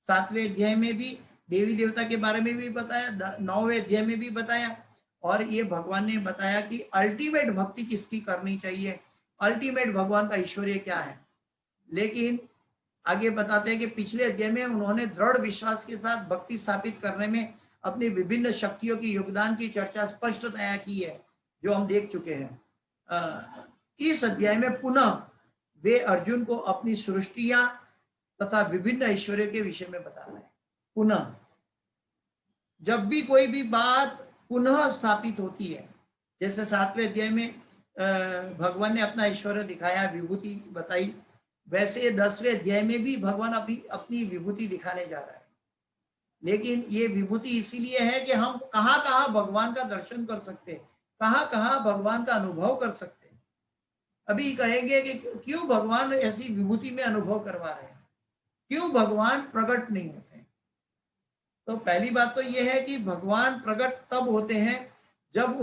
7वें अध्याय में भी देवी देवता के बारे में भी बताया, 9वें अध्याय में भी बताया, और ये भगवान ने बताया कि अल्टीमेट भक्ति किसकी करनी चाहिए, अल्टीमेट भगवान का ऐश्वर्य क्या है। लेकिन आगे बताते हैं कि पिछले अध्याय में उन्होंने दृढ़ विश्वास के साथ भक्ति स्थापित करने में अपनी विभिन्न शक्तियों की योगदान की चर्चा स्पष्टतया की है, जो हम देख चुके हैं। इस अध्याय में पुनः वे अर्जुन को अपनी सृष्टियां तथा विभिन्न ऐश्वर्य के विषय में बता रहे हैं। पुनः जब भी कोई भी बात पुनः स्थापित होती है, जैसे 7वें अध्याय में भगवान ने अपना ऐश्वर्य दिखाया, विभूति बताई, वैसे 10वें अध्याय में भी भगवान अपनी विभूति दिखाने जा रहा है। लेकिन ये विभूति इसीलिए है कि हम कहाँ कहाँ भगवान का दर्शन कर सकते हैं, कहाँ कहाँ भगवान का अनुभव कर सकते हैं। अभी कहेंगे कि क्यों भगवान ऐसी विभूति में अनुभव करवा रहे हैं, क्यों भगवान प्रकट नहीं होते। तो पहली बात तो यह है कि भगवान प्रकट तब होते हैं जब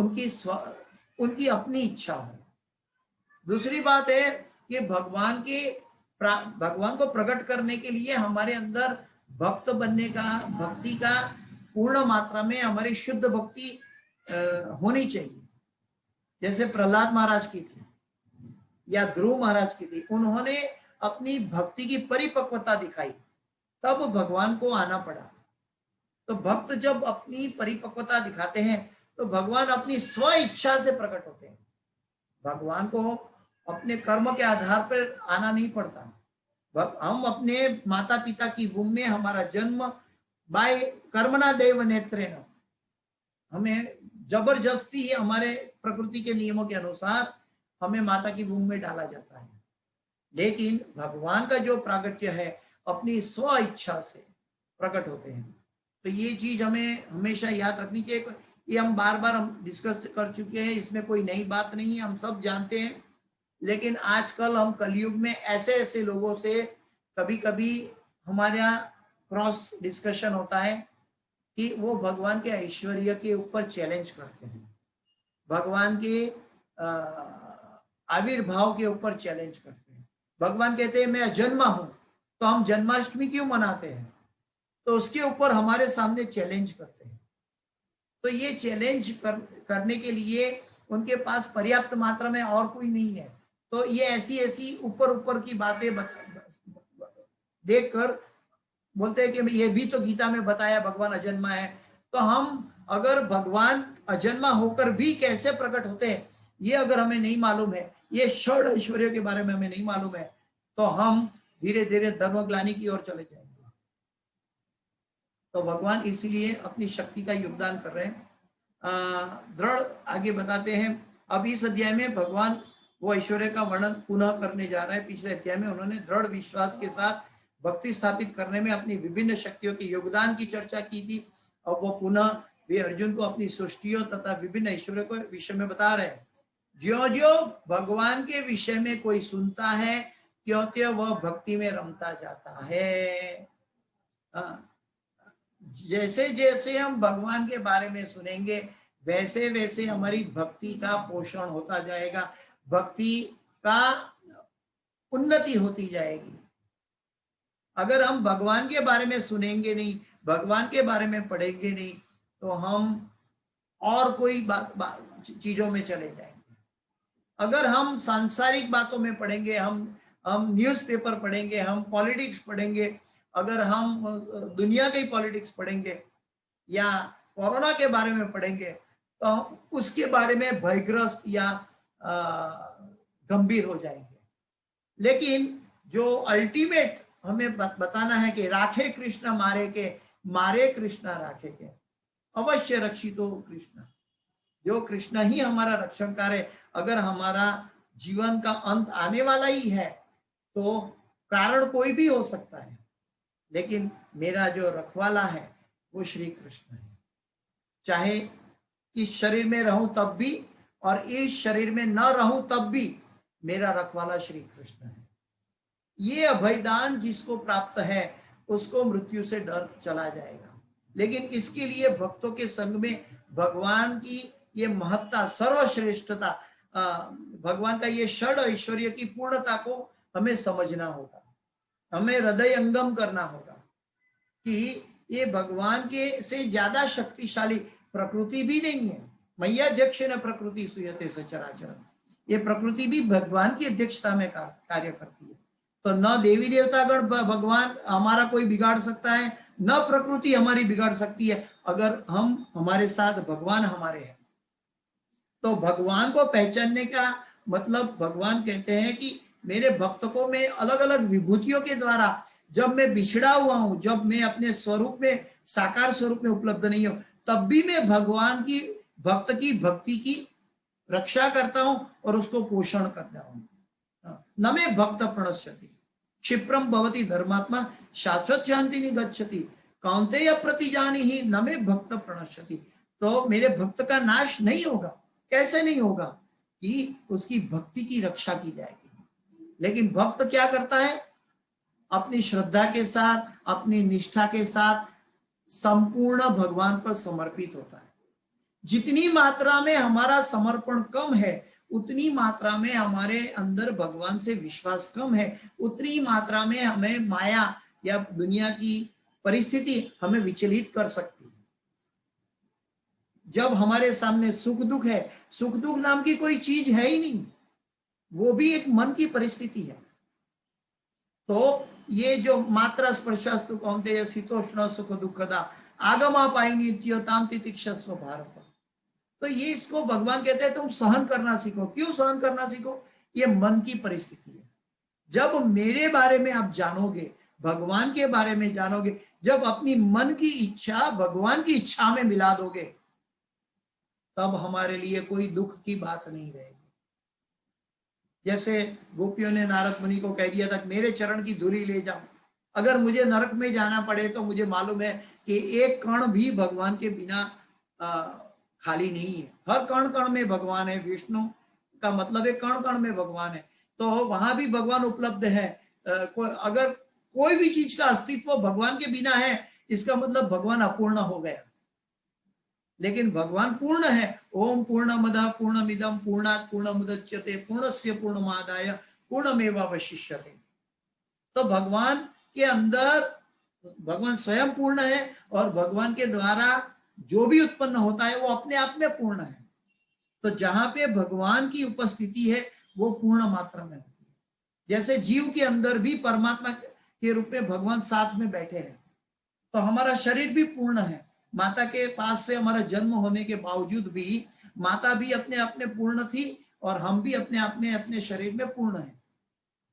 उनकी अपनी इच्छा हो। दूसरी बात है कि भगवान को प्रकट करने के लिए हमारे अंदर भक्त बनने का, भक्ति का पूर्ण मात्रा में हमारी शुद्ध भक्ति होनी चाहिए। जैसे प्रहलाद महाराज की थी या ध्रुव महाराज की थी, उन्होंने अपनी भक्ति की परिपक्वता दिखाई, तब भगवान को आना पड़ा। तो भक्त जब अपनी परिपक्वता दिखाते हैं तो भगवान अपनी स्व इच्छा से प्रकट होते हैं। भगवान को अपने कर्म के आधार पर आना नहीं पड़ता। हम अपने माता पिता की भूमि में हमारा जन्म बाय कर्मणा देव नेत्रेण, हमें जबरदस्ती हमारे प्रकृति के नियमों के अनुसार हमें माता की भूमि में डाला जाता है। लेकिन भगवान का जो प्रागट्य है अपनी स्व इच्छा से प्रकट होते हैं। तो ये चीज हमें हमेशा याद रखनी चाहिए। ये हम बार बार डिस्कस कर चुके हैं, इसमें कोई नई बात नहीं है, हम सब जानते हैं। लेकिन आजकल हम कलयुग में ऐसे ऐसे लोगों से कभी कभी हमारे यहाँ क्रॉस डिस्कशन होता है कि वो भगवान के ऐश्वर्य के ऊपर चैलेंज करते हैं, भगवान के आविर्भाव के ऊपर चैलेंज करते हैं। भगवान कहते हैं मैं अजन्मा हूं, तो हम जन्माष्टमी क्यों मनाते हैं? तो उसके ऊपर हमारे सामने चैलेंज करते हैं। तो ये चैलेंज करने के लिए उनके पास पर्याप्त मात्रा में और कोई नहीं है। तो ये ऐसी ऐसी ऊपर ऊपर की बातें देखकर बोलते हैं कि ये भी तो गीता में बताया भगवान अजन्मा है। तो हम अगर भगवान अजन्मा होकर भी कैसे प्रकट होते हैं ये अगर हमें नहीं मालूम है, ये षड ऐश्वर्य के बारे में हमें नहीं मालूम है, तो हम धीरे धीरे धर्मग्लानि की ओर चले जाएंगे। तो भगवान इसलिए अपनी शक्ति का योगदान कर रहे हैं। दृढ़ आगे बताते हैं। अब इस अध्याय में भगवान वो ऐश्वर्य का वर्णन पुनः करने जा रहा है। पिछले अध्याय में उन्होंने दृढ़ विश्वास के साथ भक्ति स्थापित करने में अपनी विभिन्न शक्तियों के योगदान की चर्चा की थी। और वो पुनः वे अर्जुन को अपनी सृष्टियों तथा विभिन्न ऐश्वर्यों के विषय में बता रहे हैं। ज्यो ज्यो भगवान के विषय में कोई सुनता है त्यों त्यों वह भक्ति में रमता जाता है। जैसे जैसे हम भगवान के बारे में सुनेंगे वैसे वैसे हमारी भक्ति का पोषण होता जाएगा, भक्ति का उन्नति होती जाएगी। अगर हम भगवान के बारे में सुनेंगे नहीं, भगवान के बारे में पढ़ेंगे नहीं, तो हम और कोई चीजों में चले जाएंगे। अगर हम सांसारिक बातों में पढ़ेंगे, हम न्यूज़पेपर पढ़ेंगे, हम पॉलिटिक्स पढ़ेंगे, अगर हम दुनिया की पॉलिटिक्स पढ़ेंगे या कोरोना के बारे में पढ़ेंगे, तो उसके बारे में भयग्रस्त या गंभीर हो जाएंगे। लेकिन जो अल्टीमेट हमें बताना है कि राखे कृष्ण मारे के, मारे कृष्ण राखे के, अवश्य रक्षितो कृष्ण। जो कृष्ण ही हमारा रक्षणकार है। अगर हमारा जीवन का अंत आने वाला ही है तो कारण कोई भी हो सकता है, लेकिन मेरा जो रखवाला है वो श्री कृष्ण है। चाहे इस शरीर में रहूं तब भी और इस शरीर में न रहूं तब भी मेरा रखवाला श्री कृष्ण है। ये अभयदान जिसको प्राप्त है उसको मृत्यु से डर चला जाएगा। लेकिन इसके लिए भक्तों के संग में भगवान की ये महत्ता, सर्वश्रेष्ठता, भगवान का ये षड ऐश्वर्य की पूर्णता को हमें समझना होगा, हमें हृदय अंगम करना होगा कि ये भगवान के से ज्यादा शक्तिशाली प्रकृति भी नहीं है। मैया अध्यक्ष न प्रकृति सुयते सचराचर, ये प्रकृति भी भगवान की अध्यक्षता में कार्य करती है। तो न देवी देवतागण भगवान हमारा कोई बिगाड़ सकता है, न प्रकृति हमारी बिगाड़ सकती है, अगर हम हमारे साथ भगवान हमारे हैं। तो भगवान को पहचानने का मतलब भगवान कहते हैं कि मेरे भक्त को मैं अलग अलग विभूतियों के द्वारा, जब मैं बिछड़ा हुआ हूं, जब मैं अपने स्वरूप में, साकार स्वरूप में उपलब्ध नहीं हूं, तब भी मैं भगवान की भक्त की भक्ति की रक्षा करता हूं और उसको पोषण करता हूं। न मे भक्त प्रणश्यति क्षिप्रम भवति धर्मात्मा शाश्वत शांति निगच्छति कौन्तेय प्रतिजानी ही न मे भक्त प्रणश्यति। तो मेरे भक्त का नाश नहीं होगा। कैसे नहीं होगा? कि उसकी भक्ति की रक्षा की जाएगी। लेकिन भक्त क्या करता है? अपनी श्रद्धा के साथ, अपनी निष्ठा के साथ संपूर्ण भगवान पर समर्पित होता है। जितनी मात्रा में हमारा समर्पण कम है उतनी मात्रा में हमारे अंदर भगवान से विश्वास कम है, उतनी मात्रा में हमें माया या दुनिया की परिस्थिति हमें विचलित कर सकती है। जब हमारे सामने सुख दुख है, सुख दुख नाम की कोई चीज है ही नहीं, वो भी एक मन की परिस्थिति है। तो ये जो मात्रा स्पर्शस्तु कौन्तेय शीतोष्ण सुख दुखदा आगमा पाइनी ताम तितिक्षस्व भारत। तो ये इसको भगवान कहते हैं तुम सहन करना सीखो। क्यों सहन करना सीखो? ये मन की परिस्थिति है। जब मेरे बारे में आप जानोगे, भगवान के बारे में जानोगे, जब अपनी मन की इच्छा भगवान की इच्छा में मिला दोगे, तब हमारे लिए कोई दुख की बात नहीं रहेगी। जैसे गोपियों ने नारद मुनि को कह दिया था मेरे चरण की धूली ले जाओ, अगर मुझे नरक में जाना पड़े तो मुझे मालूम है कि एक कण भी भगवान के बिना खाली नहीं है। हर कण कण में भगवान है। विष्णु का मतलब है कण कण में भगवान है, तो वहां भी भगवान उपलब्ध है। अगर कोई भी चीज का अस्तित्व भगवान के बिना है, इसका मतलब भगवान अपूर्ण हो गया। लेकिन भगवान पूर्ण है। ओम पूर्णमदः पूर्णमिदं पूर्णात् पूर्णमुदच्यते पूर्णस्य पूर्णमादाय पूर्णमेवावशिष्यते। तो भगवान के अंदर भगवान स्वयं पूर्ण है और भगवान के द्वारा जो भी उत्पन्न होता है वो अपने आप में पूर्ण है। तो जहां पे भगवान की उपस्थिति है वो पूर्ण मात्रा में होती है। जैसे जीव के अंदर भी परमात्मा के रूप में भगवान साथ में बैठे हैं, तो हमारा शरीर भी पूर्ण है। माता के पास से हमारा जन्म होने के बावजूद भी माता भी अपने आप में पूर्ण थी और हम भी अपने आप में अपने शरीर में पूर्ण है,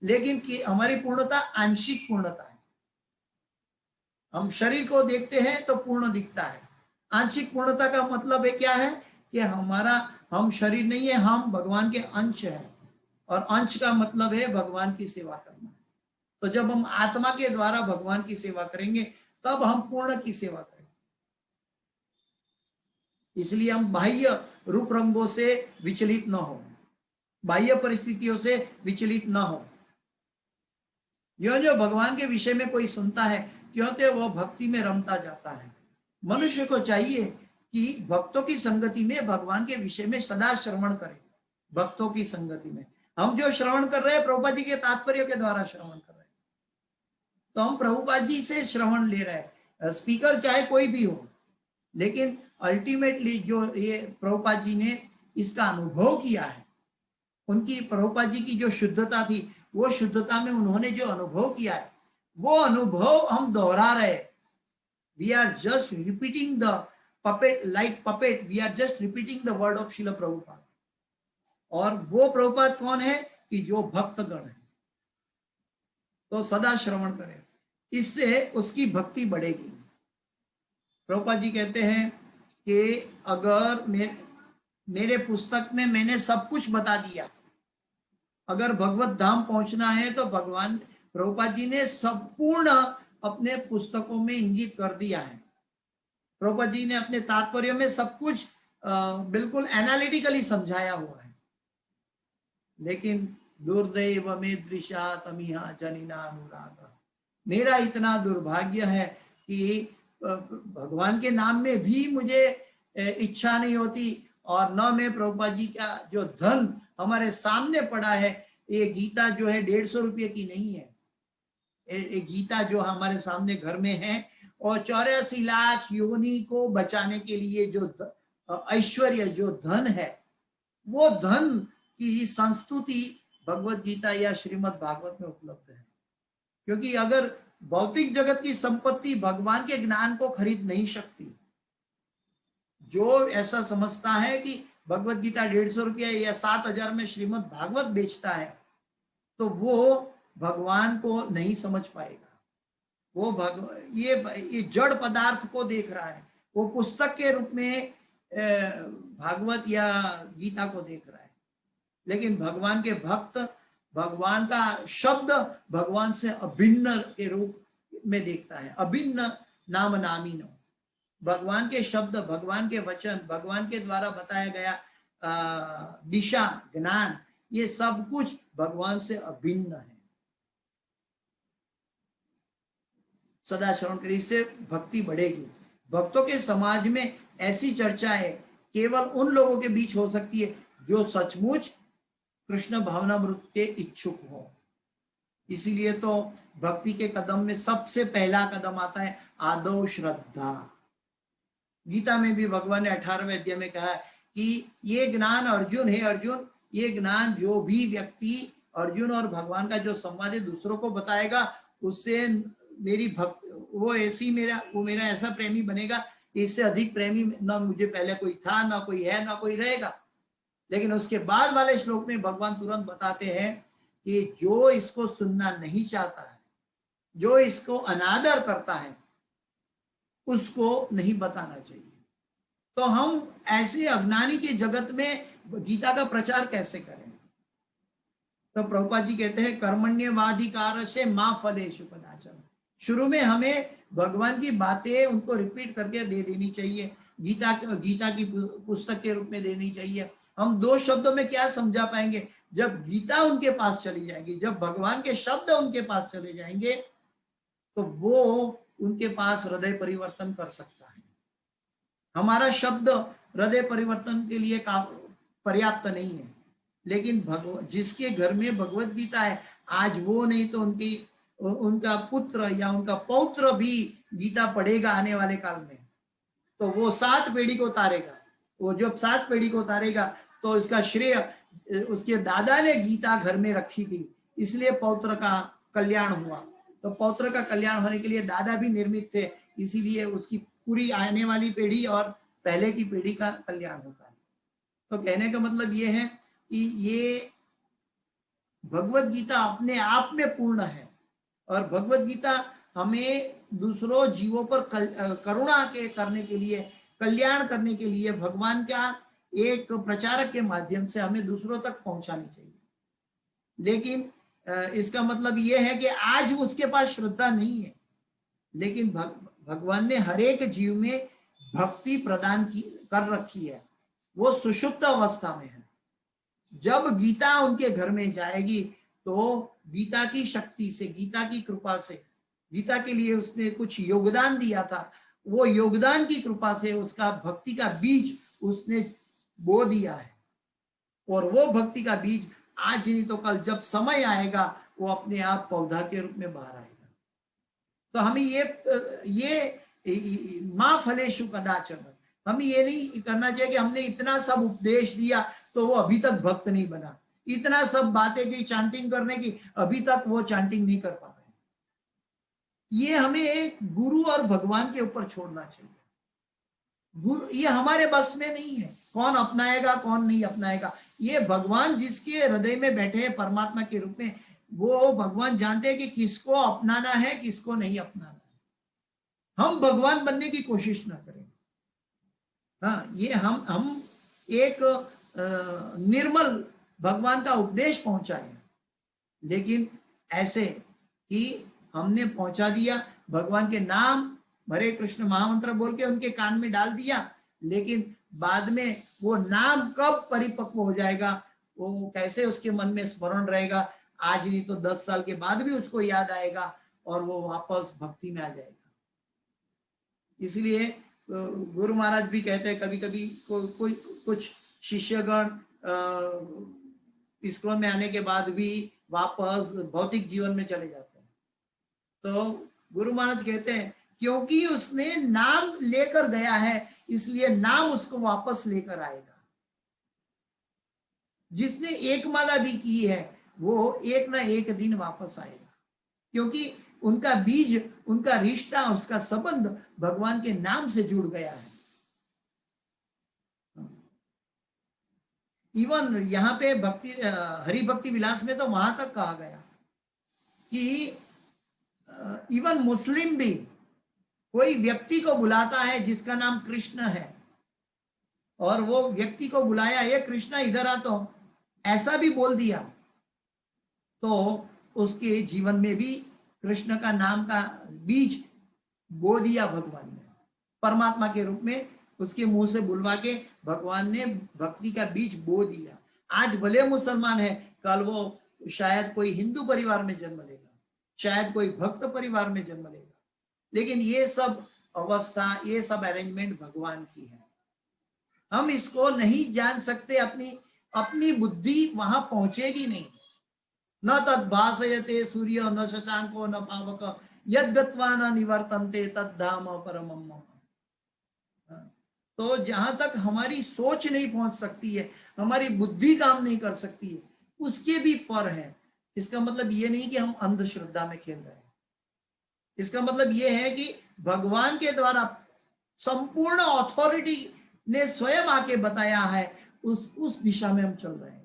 लेकिन कि हमारी पूर्णता आंशिक पूर्णता है। हम शरीर को देखते हैं तो पूर्ण दिखता है। आंशिक पूर्णता का मतलब है क्या है कि हम शरीर नहीं है, हम भगवान के अंश हैं, और अंश का मतलब है भगवान की सेवा करना। तो जब हम आत्मा के द्वारा भगवान की सेवा करेंगे तब हम पूर्ण की सेवा करेंगे। इसलिए हम बाह्य रूप रंगों से विचलित न हो, बाह्य परिस्थितियों से विचलित न हो। जो भगवान के विषय में कोई सुनता है क्योंकि वह भक्ति में रमता जाता है। मनुष्य को चाहिए कि भक्तों की संगति में भगवान के विषय में सदा श्रवण करें। भक्तों की संगति में हम जो श्रवण कर रहे हैं प्रभुपाद जी के तात्पर्य के द्वारा श्रवण कर रहे हैं, तो हम प्रभुपाद जी से श्रवण ले रहे हैं। स्पीकर चाहे कोई भी हो, लेकिन अल्टीमेटली जो ये प्रभुपाद जी ने इसका अनुभव किया है, उनकी प्रभुपाद जी की जो शुद्धता थी, वो शुद्धता में उन्होंने जो अनुभव किया है वो अनुभव हम दोहरा रहे। We are just repeating the puppet, like puppet, we are just repeating the word of Srila Prabhupada। और वो प्रभुपाद कौन है कि जो भक्तगण है। तो सदा श्रवण करें, इससे उसकी भक्ति बढ़ेगी। प्रभुपाद जी कहते हैं कि अगर मेरे पुस्तक में मैंने सब कुछ बता दिया, अगर भगवत धाम पहुंचना है तो भगवान प्रभुपाद जी ने संपूर्ण अपने पुस्तकों में इंगित कर दिया है। प्रभुपाद जी ने अपने तात्पर्य में सब कुछ बिल्कुल एनालिटिकली समझाया हुआ है। लेकिन दुर्दैव में दृशा तमिहा जनिना अनुराग, मेरा इतना दुर्भाग्य है कि भगवान के नाम में भी मुझे इच्छा नहीं होती, और न मैं प्रभुपाद जी का जो धन हमारे सामने पड़ा है, ये गीता जो है 150 रुपये की नहीं है। ये गीता जो हमारे सामने घर में है, और 84 लाख योनि को बचाने के लिए जो ऐश्वर्य, जो धन है, वो धन की संस्तुति भगवत गीता या श्रीमद् भागवत में उपलब्ध है। क्योंकि अगर भौतिक जगत की संपत्ति भगवान के ज्ञान को खरीद नहीं सकती, जो ऐसा समझता है कि भगवत गीता 150 रुपया या 7000 में श्रीमद् भागवत बेचता है, तो वो भगवान को नहीं समझ पाएगा। वो ये जड़ पदार्थ को देख रहा है, वो पुस्तक के रूप में भागवत या गीता को देख रहा है। लेकिन भगवान के भक्त भगवान का शब्द भगवान से अभिन्न के रूप में देखता है। अभिन्न नाम नामीनो, भगवान के शब्द, भगवान के वचन, भगवान के द्वारा बताया गया दिशा, ज्ञान, ये सब कुछ भगवान से अभिन्न है। सदा श्रवण करें, इससे भक्ति बढ़ेगी। भक्तों के समाज में ऐसी चर्चाएं केवल उन लोगों के बीच हो सकती है जो सचमुच कृष्ण भावनामृत के इच्छुक हो। इसीलिए तो भक्ति के कदम में सबसे पहला कदम आता है आदौ श्रद्धा। गीता में भी भगवान ने 18वें अध्याय में कहा कि ये ज्ञान अर्जुन, हे अर्जुन, ये ज्ञान जो भी व्यक्ति अर्जुन और भगवान का जो संवाद है दूसरों को बताएगा, उससे मेरी भक्त, वो मेरा ऐसा प्रेमी बनेगा, इससे अधिक प्रेमी ना मुझे पहले कोई था, ना कोई है, ना कोई रहेगा। लेकिन उसके बाद वाले श्लोक में भगवान तुरंत बताते हैं कि जो इसको सुनना नहीं चाहता है, जो इसको अनादर करता है, उसको नहीं बताना चाहिए। तो हम ऐसे अज्ञानी के जगत में गीता का प्रचार कैसे करें? तो प्रभुपाद जी कहते हैं कर्मण्यवाधिकार से मां फलेषु कदाचन। शुरू में हमें भगवान की बातें उनको रिपीट करके दे देनी चाहिए, गीता की पुस्तक के रूप में देनी चाहिए। हम 2 शब्दों में क्या समझा पाएंगे? जब गीता उनके पास चली जाएगी, जब भगवान के शब्द उनके पास चले जाएंगे, तो वो उनके पास हृदय परिवर्तन कर सकता है। हमारा शब्द हृदय परिवर्तन के लिए पर्याप्त नहीं है, लेकिन जिसके घर में भगवत गीता है, आज वो नहीं तो उनका पुत्र या उनका पौत्र भी गीता पढ़ेगा आने वाले काल में, तो वो 7 पीढ़ी को उतारेगा। वो जब 7 पीढ़ी को उतारेगा तो इसका श्रेय उसके दादा ने गीता घर में रखी थी, इसलिए पौत्र का कल्याण हुआ। तो पौत्र का कल्याण होने के लिए दादा भी निर्मित थे, इसीलिए उसकी पूरी आने वाली पीढ़ी और पहले की पीढ़ी का कल्याण होता है। तो कहने का मतलब ये है कि ये भगवत गीता अपने आप में पूर्ण है, और भगवत गीता हमें दूसरों जीवों पर करुणा के करने के लिए, कल्याण करने के लिए भगवान का एक प्रचारक के माध्यम से हमें दूसरों तक पहुंचानी चाहिए। लेकिन इसका मतलब ये है कि आज उसके पास श्रद्धा नहीं है, लेकिन भगवान ने हर एक जीव में भक्ति प्रदान की कर रखी है, वो सुषुप्त अवस्था में है। जब गीता उनके घर में जाएगी तो गीता की शक्ति से, गीता की कृपा से, गीता के लिए उसने कुछ योगदान दिया था, वो योगदान की कृपा से उसका भक्ति का बीज उसने बो दिया है, और वो भक्ति का बीज आज नहीं तो कल जब समय आएगा वो अपने आप पौधा के रूप में बाहर आएगा। तो हमें ये माँ फलेषु कदाचन, हमें ये नहीं करना चाहिए कि हमने इतना सब उपदेश दिया तो वो अभी तक भक्त नहीं बना, इतना सब बातें की चांटिंग करने की, अभी तक वो चांटिंग नहीं कर पा रहे। ये हमें एक गुरु और भगवान के ऊपर छोड़ना चाहिए। गुरु ये हमारे बस में नहीं है, कौन अपनाएगा कौन नहीं अपनाएगा, ये भगवान जिसके हृदय में बैठे हैं परमात्मा के रूप में, वो भगवान जानते हैं कि किसको अपनाना है किसको नहीं अपनाना है। हम भगवान बनने की कोशिश ना करें। हाँ, ये हम एक निर्मल भगवान का उपदेश पहुंचाए, लेकिन ऐसे कि हमने पहुंचा दिया, भगवान के नाम हरे कृष्ण महामंत्र बोल के उनके कान में डाल दिया, लेकिन बाद में वो नाम कब परिपक्व हो जाएगा, वो कैसे उसके मन में स्मरण रहेगा, आज नहीं तो 10 साल के बाद भी उसको याद आएगा और वो वापस भक्ति में आ जाएगा। इसलिए गुरु महाराज भी कहते हैं, कभी कभी कोई कुछ शिष्यगण इस्कॉन में आने के बाद भी वापस भौतिक जीवन में चले जाते हैं। तो गुरु महाराज कहते हैं क्योंकि उसने नाम लेकर गया है, इसलिए नाम उसको वापस लेकर आएगा। जिसने एक माला भी की है वो एक ना एक दिन वापस आएगा, क्योंकि उनका बीज, उनका रिश्ता, उसका संबंध भगवान के नाम से जुड़ गया है। इवन यहाँ पे भक्ति हरि भक्ति विलास में तो वहां तक कहा गया कि इवन मुस्लिम भी कोई व्यक्ति को बुलाता है जिसका नाम कृष्ण है, और वो व्यक्ति को बुलाया, ये कृष्ण इधर आ, तो ऐसा भी बोल दिया, तो उसके जीवन में भी कृष्ण का नाम का बीज बो दिया भगवान ने, परमात्मा के रूप में उसके मुंह से बुलवा के भगवान ने भक्ति का बीज बो दिया। आज भले मुसलमान है, कल वो शायद कोई हिंदू परिवार में जन्म लेगा, शायद कोई भक्त परिवार में जन्म लेगा, लेकिन ये सब अवस्था, ये सब अरेंजमेंट भगवान की है। हम इसको नहीं जान सकते, अपनी बुद्धि वहां पहुंचेगी नहीं। न तद भासयते सूर्य न शशांको न पावक यद्गत्वा न निवर्तन्ते तद्धाम परमम मम। तो जहां तक हमारी सोच नहीं पहुंच सकती है, हमारी बुद्धि काम नहीं कर सकती है, उसके भी पर है। इसका मतलब ये नहीं कि हम अंधश्रद्धा में खेल रहे हैं, इसका मतलब ये है कि भगवान के द्वारा संपूर्ण अथॉरिटी ने स्वयं आके बताया है, उस दिशा में हम चल रहे हैं।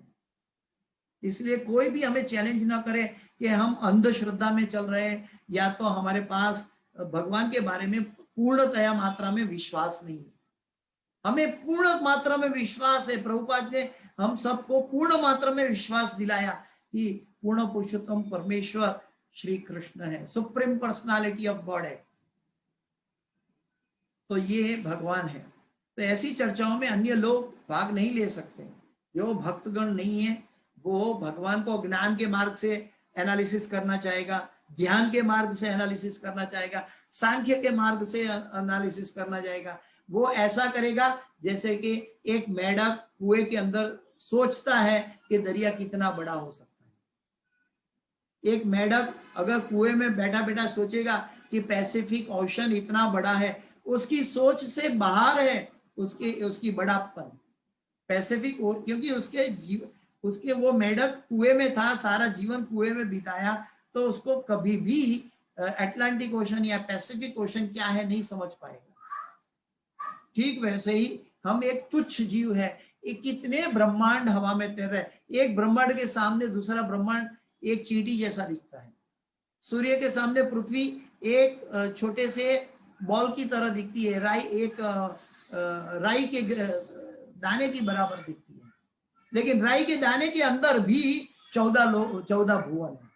इसलिए कोई भी हमें चैलेंज ना करे कि हम अंधश्रद्धा में चल रहे हैं, या तो हमारे पास भगवान के बारे में पूर्णतया मात्रा में विश्वास नहीं है। हमें पूर्ण मात्रा में विश्वास है। प्रभुपाद ने हम सबको पूर्ण मात्रा में विश्वास दिलाया कि पूर्ण पुरुषोत्तम परमेश्वर श्री कृष्ण है, सुप्रीम पर्सनालिटी ऑफ गॉड है, तो ये भगवान है। तो ऐसी चर्चाओं में अन्य लोग भाग नहीं ले सकते। जो भक्तगण नहीं है वो भगवान को ज्ञान के मार्ग से एनालिसिस करना चाहेगा, ध्यान के मार्ग से एनालिसिस करना चाहेगा, सांख्य के मार्ग से एनालिसिस करना चाहेगा। वो ऐसा करेगा जैसे कि एक मेढक कुएं के अंदर सोचता है कि दरिया कितना बड़ा हो सकता है। एक मेढक अगर कुएं में बैठा बैठा सोचेगा कि पैसिफिक ओशन इतना बड़ा है, उसकी सोच से बाहर है उसकी बड़ापन। पैसिफिक, क्योंकि उसके वो मेढक कुएं में था, सारा जीवन कुएं में बिताया, तो उसको कभी भी अटलांटिक ओशन या पैसिफिक ओशन क्या है नहीं समझ पाएगा। ठीक वैसे ही हम एक तुच्छ जीव है, एक कितने ब्रह्मांड हवा में तैर रहे हैं, एक ब्रह्मांड के सामने दूसरा ब्रह्मांड एक चींटी जैसा दिखता है, सूर्य के सामने पृथ्वी एक छोटे से बॉल की तरह दिखती है, राई के दाने की बराबर दिखती है, लेकिन राई के दाने के अंदर भी 14 भुवन है,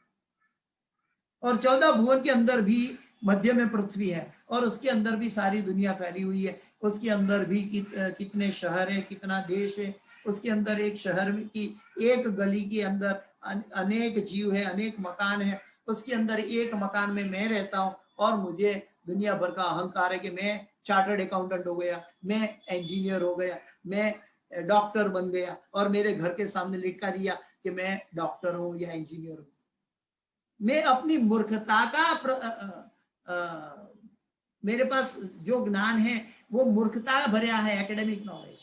और 14 भुवन के अंदर भी मध्य में पृथ्वी है, और उसके अंदर भी सारी दुनिया फैली हुई है, उसके अंदर भी कितने शहर है, कितना देश है, उसके अंदर एक शहर की एक गली के अंदर अनेक जीव है, अनेक मकान है, उसके अंदर एक मकान में मैं रहता हूँ, और मुझे दुनिया भर का अहंकार है कि मैं चार्टर्ड अकाउंटेंट हो गया, मैं इंजीनियर हो गया, मैं डॉक्टर बन गया, और मेरे घर के सामने लिखा दिया कि मैं डॉक्टर हूं या इंजीनियर हूं। मैं अपनी मूर्खता का मेरे पास जो ज्ञान है वो मूर्खता भरा है, एकेडमिक नॉलेज।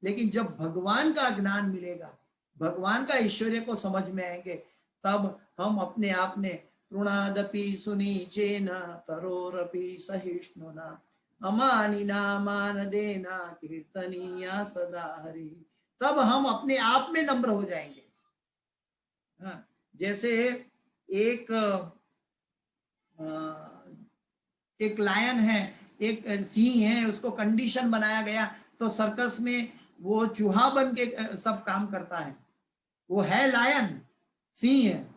लेकिन जब भगवान का ज्ञान मिलेगा, भगवान का ऐश्वर्य को समझ में आएंगे, तब हम अपने आप ने तृणादपि सुनीचेन तरोरपि सहिष्णुना अमानिना मानदेना कीर्तनीया सदा हरि, तब हम अपने आप में नम्र हो जाएंगे। हाँ, जैसे एक लायन है, एक सिंह है, उसको कंडीशन बनाया गया तो सर्कस में वो चूहा बन के सब काम करता है, वो है लायन, सिंह है,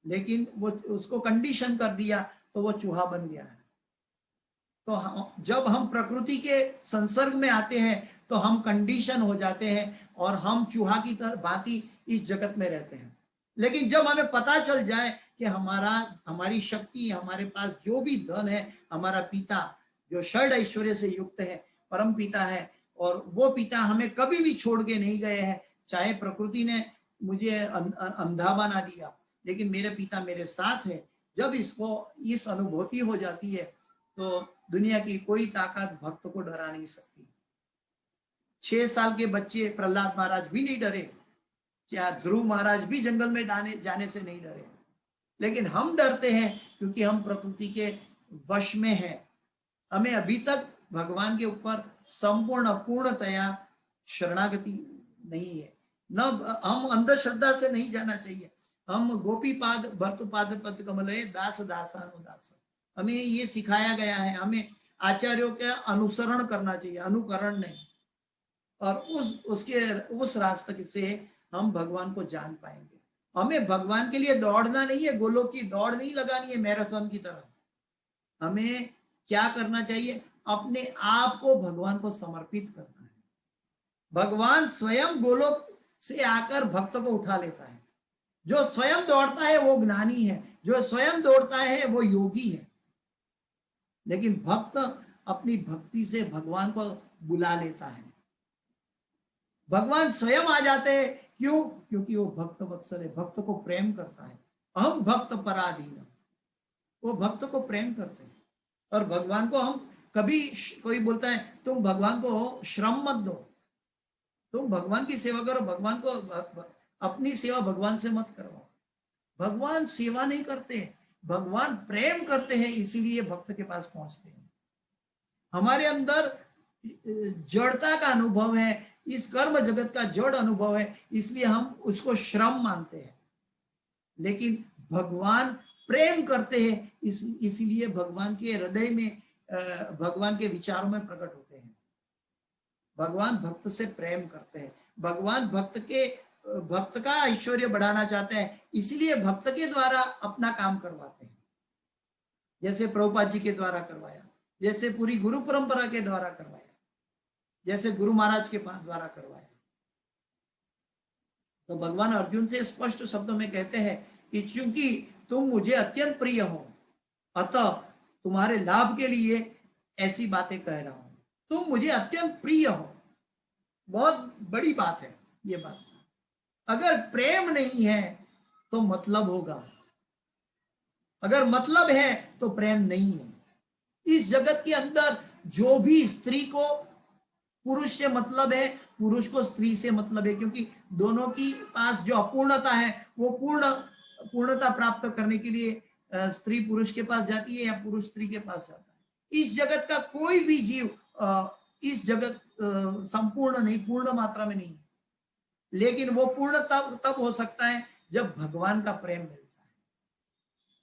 लेकिन वो उसको कंडीशन कर दिया तो वो चूहा बन गया है। तो जब हम प्रकृति के संसर्ग में आते हैं तो हम कंडीशन हो जाते हैं और हम चूहा की तरह भांति इस जगत में रहते हैं। लेकिन जब हमें पता चल जाए कि हमारी शक्ति, हमारे पास जो भी धन है, हमारा पिता जो षड ऐश्वर्य से युक्त है, परम पिता है, और वो पिता हमें कभी भी छोड़ के नहीं गए हैं। चाहे प्रकृति ने मुझे अंधा बना दिया, लेकिन मेरे पिता मेरे साथ है। जब इस अनुभूति हो जाती है तो दुनिया की कोई ताकत भक्त को डरा नहीं सकती। 6 साल के बच्चे प्रहलाद महाराज भी नहीं डरे, क्या ध्रुव महाराज भी जंगल में जाने से नहीं डरे, लेकिन हम डरते हैं क्योंकि हम प्रकृति के वश में हैं। हमें अभी तक भगवान के ऊपर संपूर्ण पूर्णतया शरणागति नहीं है। न हम अंधश्रद्धा से नहीं जाना चाहिए। हम गोपी पाद भर्तुपाद पद कमले दास दासानुदास, हमें ये सिखाया गया है। हमें आचार्यों का अनुसरण करना चाहिए, अनुकरण नहीं। और उस रास्ते से हम भगवान को जान पाएंगे। हमें भगवान के लिए दौड़ना नहीं है, गोलोक की दौड़ नहीं लगानी है मैराथन की तरह। हमें क्या करना चाहिए? अपने आप को भगवान को समर्पित करना है। भगवान स्वयं गोलोक से आकर भक्त को उठा लेता है। जो स्वयं दौड़ता है वो ज्ञानी है, जो स्वयं दौड़ता है वो योगी है। लेकिन भक्त अपनी भक्ति से भगवान को बुला लेता है। भगवान स्वयं आ जाते हैं। क्यों? क्योंकि वो भक्त वत्सल है, भक्त को प्रेम करता है। हम भक्त पराधीन, वो भक्त को प्रेम करते हैं। और भगवान को हम कभी, कोई बोलता है तुम भगवान को श्रम मत दो, तुम भगवान की सेवा करो, भगवान को अपनी सेवा भगवान से मत करो। भगवान सेवा नहीं करते, भगवान प्रेम करते हैं, इसीलिए भक्त के पास पहुंचते हैं। हमारे अंदर जड़ता का अनुभव है, इस कर्म जगत का जड़ अनुभव है, इसलिए हम उसको श्रम मानते हैं। लेकिन भगवान प्रेम करते हैं, इसीलिए भगवान के हृदय में, भगवान के विचारों में प्रकट होते हैं। भगवान भक्त से प्रेम करते हैं। भगवान भक्त का ऐश्वर्य बढ़ाना चाहते हैं, इसलिए भक्त के द्वारा अपना काम करवाते हैं। जैसे प्रभुपाद जी के द्वारा करवाया, जैसे पूरी गुरु परंपरा के द्वारा करवाया, जैसे गुरु महाराज के द्वारा करवाया। तो भगवान अर्जुन से स्पष्ट शब्दों में कहते हैं कि चूंकि तुम मुझे अत्यंत प्रिय हो, अतः तुम्हारे लाभ के लिए ऐसी बातें कह रहा हूं। तुम मुझे अत्यंत प्रिय हो, बहुत बड़ी बात है ये बात। अगर प्रेम नहीं है तो मतलब होगा, अगर मतलब है तो प्रेम नहीं है। इस जगत के अंदर जो भी स्त्री को पुरुष से मतलब है, पुरुष को स्त्री से मतलब है, क्योंकि दोनों की पास जो अपूर्णता है वो पूर्णता प्राप्त करने के लिए स्त्री पुरुष के पास जाती है या पुरुष स्त्री के पास जाता है। इस जगत का कोई भी जीव इस जगत संपूर्ण नहीं, पूर्ण मात्रा में नहीं, लेकिन वो पूर्ण तब हो सकता है जब भगवान का प्रेम मिलता है।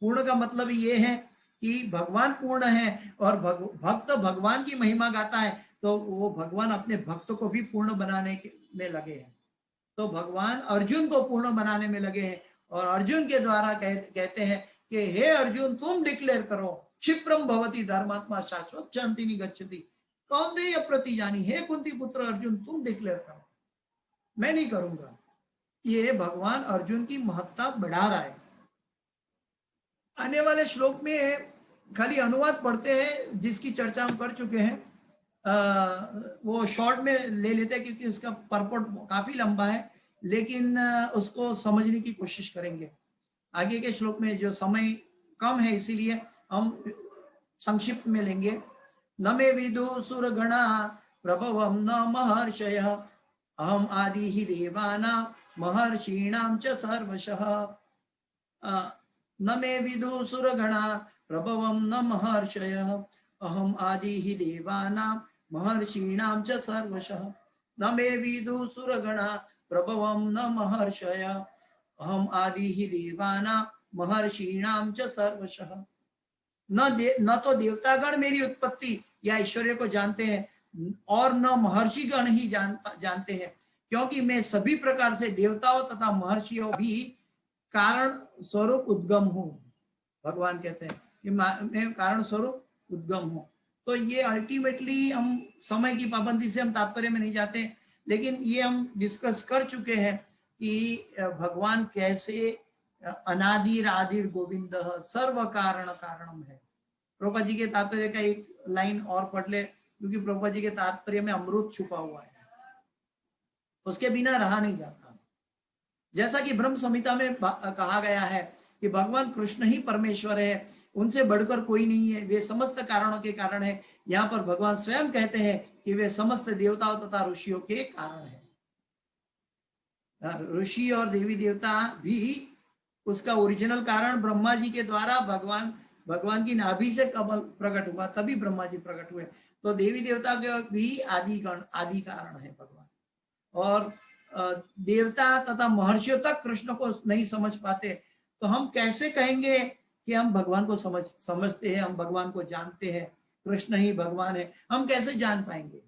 पूर्ण का मतलब ये है कि भगवान पूर्ण है और भक्त भगवान की महिमा गाता है, तो वो भगवान अपने भक्त को भी पूर्ण बनाने में लगे हैं। तो भगवान अर्जुन को पूर्ण बनाने में लगे हैं और अर्जुन के द्वारा कहते हैं कि हे अर्जुन, तुम डिक्लेयर करो, क्षिप्रम भवति धर्मात्मा शाश्वत शांति निगच्छति कौन्तेय प्रतिजानी। हे कुंती पुत्र अर्जुन, तुम डिक्लेयर करो, मैं नहीं करूंगा। ये भगवान अर्जुन की महत्ता बढ़ा रहा है। आने वाले श्लोक में खाली अनुवाद पढ़ते हैं, जिसकी चर्चा हम कर चुके हैं। वो शॉर्ट में ले लेते हैं क्योंकि उसका परपोर्ट काफी लंबा है, लेकिन उसको समझने की कोशिश करेंगे। आगे के श्लोक में जो समय कम है इसीलिए हम संक्षिप्त में लेंगे। न मे विदु सुरगणा प्रभवं न महर्षयः अहम आदि ही देवानां महर्षीणां च सर्वशः। न मे विदु सुरगणा प्रभवं न महर्षयः अहम आदि ही देवानां महर्षीणां च सर्वशः। न मे विदु सुरगणा प्रभवं न महर्षयः अहम आदि ही देवानां महर्षीणां च सर्वशः। न तो देवतागण मेरी उत्पत्ति या ऐश्वर्य को जानते हैं और न महर्षिगण ही जानते हैं, क्योंकि मैं सभी प्रकार से देवताओं तथा महर्षियों भी कारण स्वरूप उद्गम हूँ। भगवान कहते हैं कि मैं कारण स्वरूप उद्गम हूँ। तो ये अल्टीमेटली हम समय की पाबंदी से हम तात्पर्य में नहीं जाते, लेकिन ये हम डिस्कस कर चुके हैं कि भगवान कैसे अनादिर आदिर गोविंद सर्व कारण कारणम है। प्रभुपाद जी के तात्पर्य का एक लाइन और पढ़ ले, क्योंकि प्रभुपाद जी के तात्पर्य में अमृत छुपा हुआ है, उसके बिना रहा नहीं जाता। जैसा कि ब्रह्म संहिता में कहा गया है कि भगवान कृष्ण ही परमेश्वर है, उनसे बढ़कर कोई नहीं है, वे समस्त कारणों के कारण है। यहाँ पर भगवान स्वयं कहते हैं कि वे समस्त देवताओं तथा ऋषियों के कारण है। ऋषि और देवी देवता भी उसका ओरिजिनल कारण ब्रह्मा जी के द्वारा भगवान की नाभि से कमल प्रकट हुआ, तभी ब्रह्मा जी प्रकट हुए। तो देवी देवता के भी आदि कारण है भगवान। और देवता तथा महर्षियों तक कृष्ण को नहीं समझ पाते, तो हम कैसे कहेंगे कि हम भगवान को समझते हैं, हम भगवान को जानते हैं, कृष्ण ही भगवान है, हम कैसे जान पाएंगे?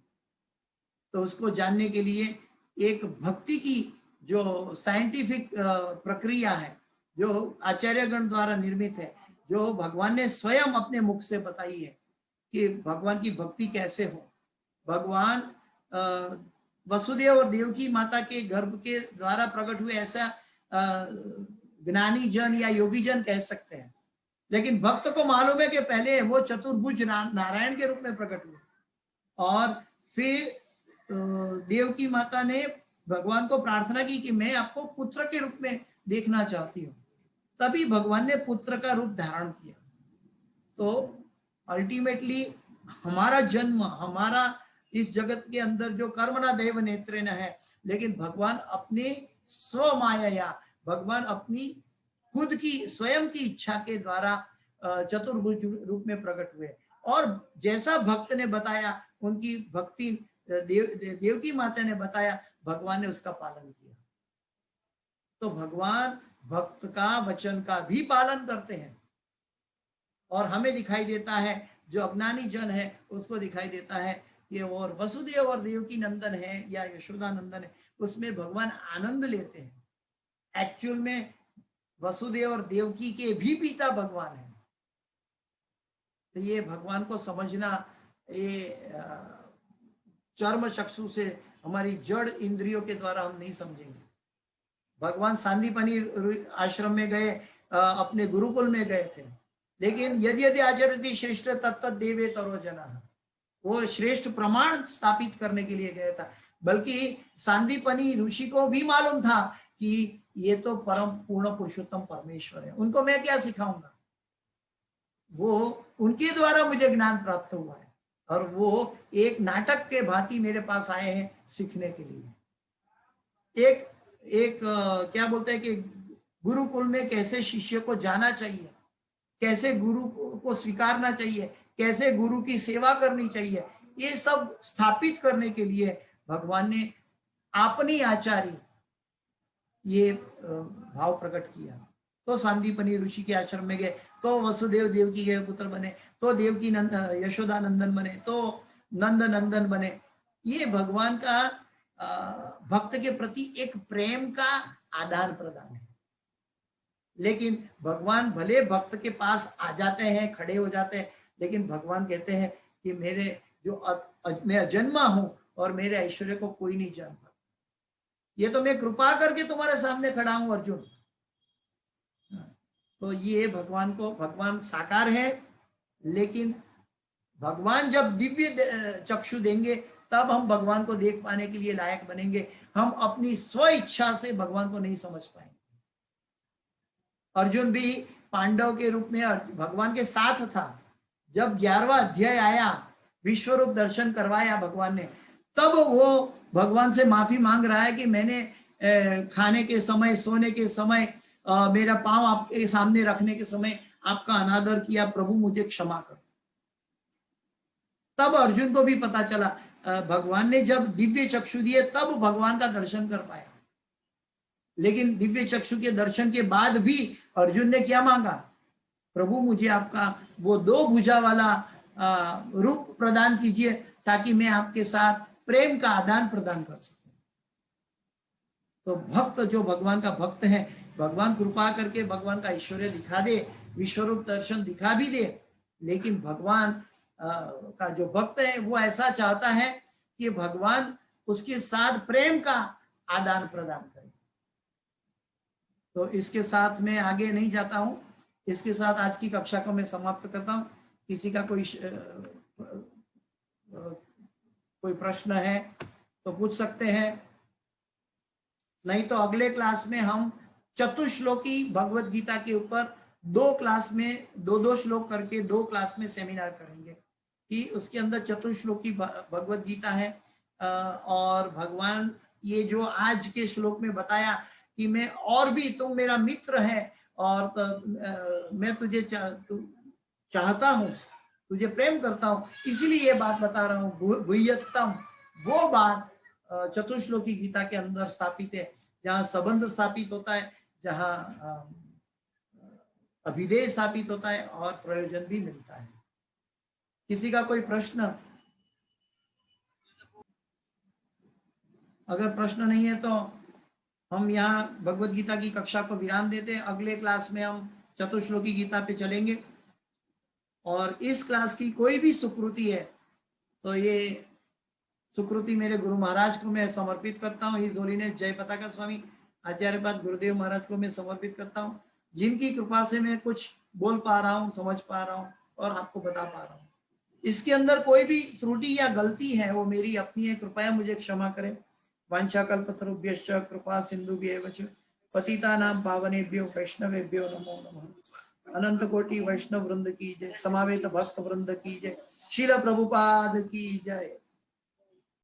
तो उसको जानने के लिए एक भक्ति की जो साइंटिफिक प्रक्रिया है, जो आचार्यगण द्वारा निर्मित है, जो भगवान ने स्वयं अपने मुख से बताई है कि भगवान की भक्ति कैसे हो। भगवान वसुदेव और देवकी माता के गर्भ के द्वारा प्रकट हुए, ऐसा ज्ञानी जन या योगी जन कह सकते हैं, लेकिन भक्त को मालूम है कि पहले वो चतुर्भुज नारायण के रूप में प्रकट हुए और फिर देवकी माता ने भगवान को प्रार्थना की कि मैं आपको पुत्र के रूप में देखना चाहती हूँ, तभी भगवान ने पुत्र का रूप धारण किया। तो अल्टीमेटली हमारा जन्म, हमारा इस जगत के अंदर जो कर्मणा दैव नेत्रेण है, लेकिन भगवान अपने स्वमाया, भगवान अपनी खुद की स्वयं की इच्छा के द्वारा चतुर्भुज रूप में प्रकट हुए। और जैसा भक्त ने बताया, उनकी भक्ति देवकी माता ने बताया, भगवान ने उसका पालन किया। तो भगवान भक्त का वचन का भी पालन करते हैं। और हमें दिखाई देता है, जो अज्ञानी जन है उसको दिखाई देता है कि और वसुदेव और देवकी नंदन है या यशोदा नंदन है, उसमें भगवान आनंद लेते हैं। एक्चुअल में वसुदेव और देवकी के भी पिता भगवान है। तो ये भगवान को समझना, ये चर्म चक्षु से, हमारी जड़ इंद्रियों के द्वारा हम नहीं समझेंगे। भगवान सांदीपनी आश्रम में गए, अपने गुरुकुल में गए थे, लेकिन यदि यदि आचरति श्रेष्ठ तत्त देवे तरो जना, वो श्रेष्ठ प्रमाण स्थापित करने के लिए गया था। बल्कि सांदीपनी ऋषि को भी मालूम था कि ये तो परम पूर्ण पुरुषोत्तम परमेश्वर है, उनको मैं क्या सिखाऊंगा, वो उनके द्वारा मुझे ज्ञान प्राप्त हुआ है। और वो एक नाटक के भांति मेरे पास आए हैं सीखने के लिए। एक एक क्या बोलते हैं कि गुरुकुल में कैसे शिष्य को जाना चाहिए, कैसे गुरु को स्वीकारना चाहिए, कैसे गुरु की सेवा करनी चाहिए, ये सब स्थापित करने के लिए भगवान ने अपनी आचार्य ये भाव प्रकट किया। तो सांदीपनी ऋषि के आश्रम में गए, तो वसुदेव देवकी के पुत्र बने, तो देवकी यशोदा नंदन बने, तो नंद नंदन बने। ये भगवान का भक्त के प्रति एक प्रेम का आदान प्रदान है। लेकिन भगवान भले भक्त के पास आ जाते हैं, खड़े हो जाते हैं, लेकिन भगवान कहते हैं कि मेरे मैं अजन्मा हूं और मेरे ऐश्वर्य को कोई नहीं जानता। ये तो मैं कृपा करके तुम्हारे सामने खड़ा हूं अर्जुन। तो ये भगवान साकार है, लेकिन भगवान जब दिव्य चक्षु देंगे तब हम भगवान को देख पाने के लिए लायक बनेंगे। हम अपनी स्व इच्छा से भगवान को नहीं समझ पाएंगे। अर्जुन भी पांडव के रूप में भगवान के साथ था। जब 11वां अध्याय आया, विश्वरूप दर्शन करवाया भगवान ने, तब वो भगवान से माफी मांग रहा है कि मैंने खाने के समय, सोने के समय, मेरा पांव आपके सामने रखने के समय आपका अनादर किया, प्रभु मुझे क्षमा कर। तब अर्जुन को भी पता चला, भगवान ने जब दिव्य चक्षु दिए तब भगवान का दर्शन कर पाया। लेकिन दिव्य चक्षु के दर्शन के बाद भी अर्जुन ने क्या मांगा? प्रभु मुझे आपका वो 2 भुजा वाला रूप प्रदान कीजिए ताकि मैं आपके साथ प्रेम का आदान प्रदान कर सकूं। तो भक्त जो भगवान का भक्त है, भगवान कृपा करके भगवान का ऐश्वर्य दिखा दे, विश्वरूप दर्शन दिखा भी दे, लेकिन भगवान का जो भक्त है वो ऐसा चाहता है कि भगवान उसके साथ प्रेम का आदान प्रदान करे। तो इसके साथ मैं आगे नहीं जाता हूं, इसके साथ आज की कक्षा को मैं समाप्त करता हूं। किसी का कोई प्रश्न है तो पूछ सकते हैं, नहीं तो अगले क्लास में हम चतुश्लोकी भगवत गीता के ऊपर 2 क्लास में 2 श्लोक करके 2 क्लास में सेमिनार करेंगे कि उसके अंदर चतुश्लोकी भगवत गीता है। और भगवान ये जो आज के श्लोक में बताया कि मैं और भी, तुम मेरा मित्र है और मैं तुझे चाहता हूं, तुझे प्रेम करता हूं, इसीलिए ये बात बता रहा हूं। भूयत्तम, वो बात चतुश्लोकी गीता के अंदर स्थापित है, जहाँ संबंध स्थापित होता है, जहाँ अभिधेय स्थापित होता है और प्रयोजन भी मिलता है। किसी का कोई प्रश्न? अगर प्रश्न नहीं है तो हम यहाँ भगवत गीता की कक्षा को विराम देते हैं। अगले क्लास में हम चतुश्लोकी गीता पे चलेंगे। और इस क्लास की कोई भी सुकृति है तो ये सुकृति मेरे गुरु महाराज को मैं समर्पित करता हूँ। हिज होलीनेस जय पताका स्वामी आचार्यपाद गुरुदेव महाराज को मैं समर्पित करता हूँ, जिनकी कृपा से मैं कुछ बोल पा रहा हूँ, समझ पा रहा हूँ और आपको बता पा रहा हूँ। इसके अंदर कोई भी त्रुटि या गलती है वो मेरी अपनी है, कृपया मुझे क्षमा करें। वांछाकल्पतरुभ्यश्च कृपा सिन्धुभ्येव च पतितानां पावनेभ्यो वैष्णवेभ्यो नमो नमः। अनंत कोटि वैष्णव वृंद की जय, समावेत भक्त वृंद की जय, शील प्रभुपाद की जय।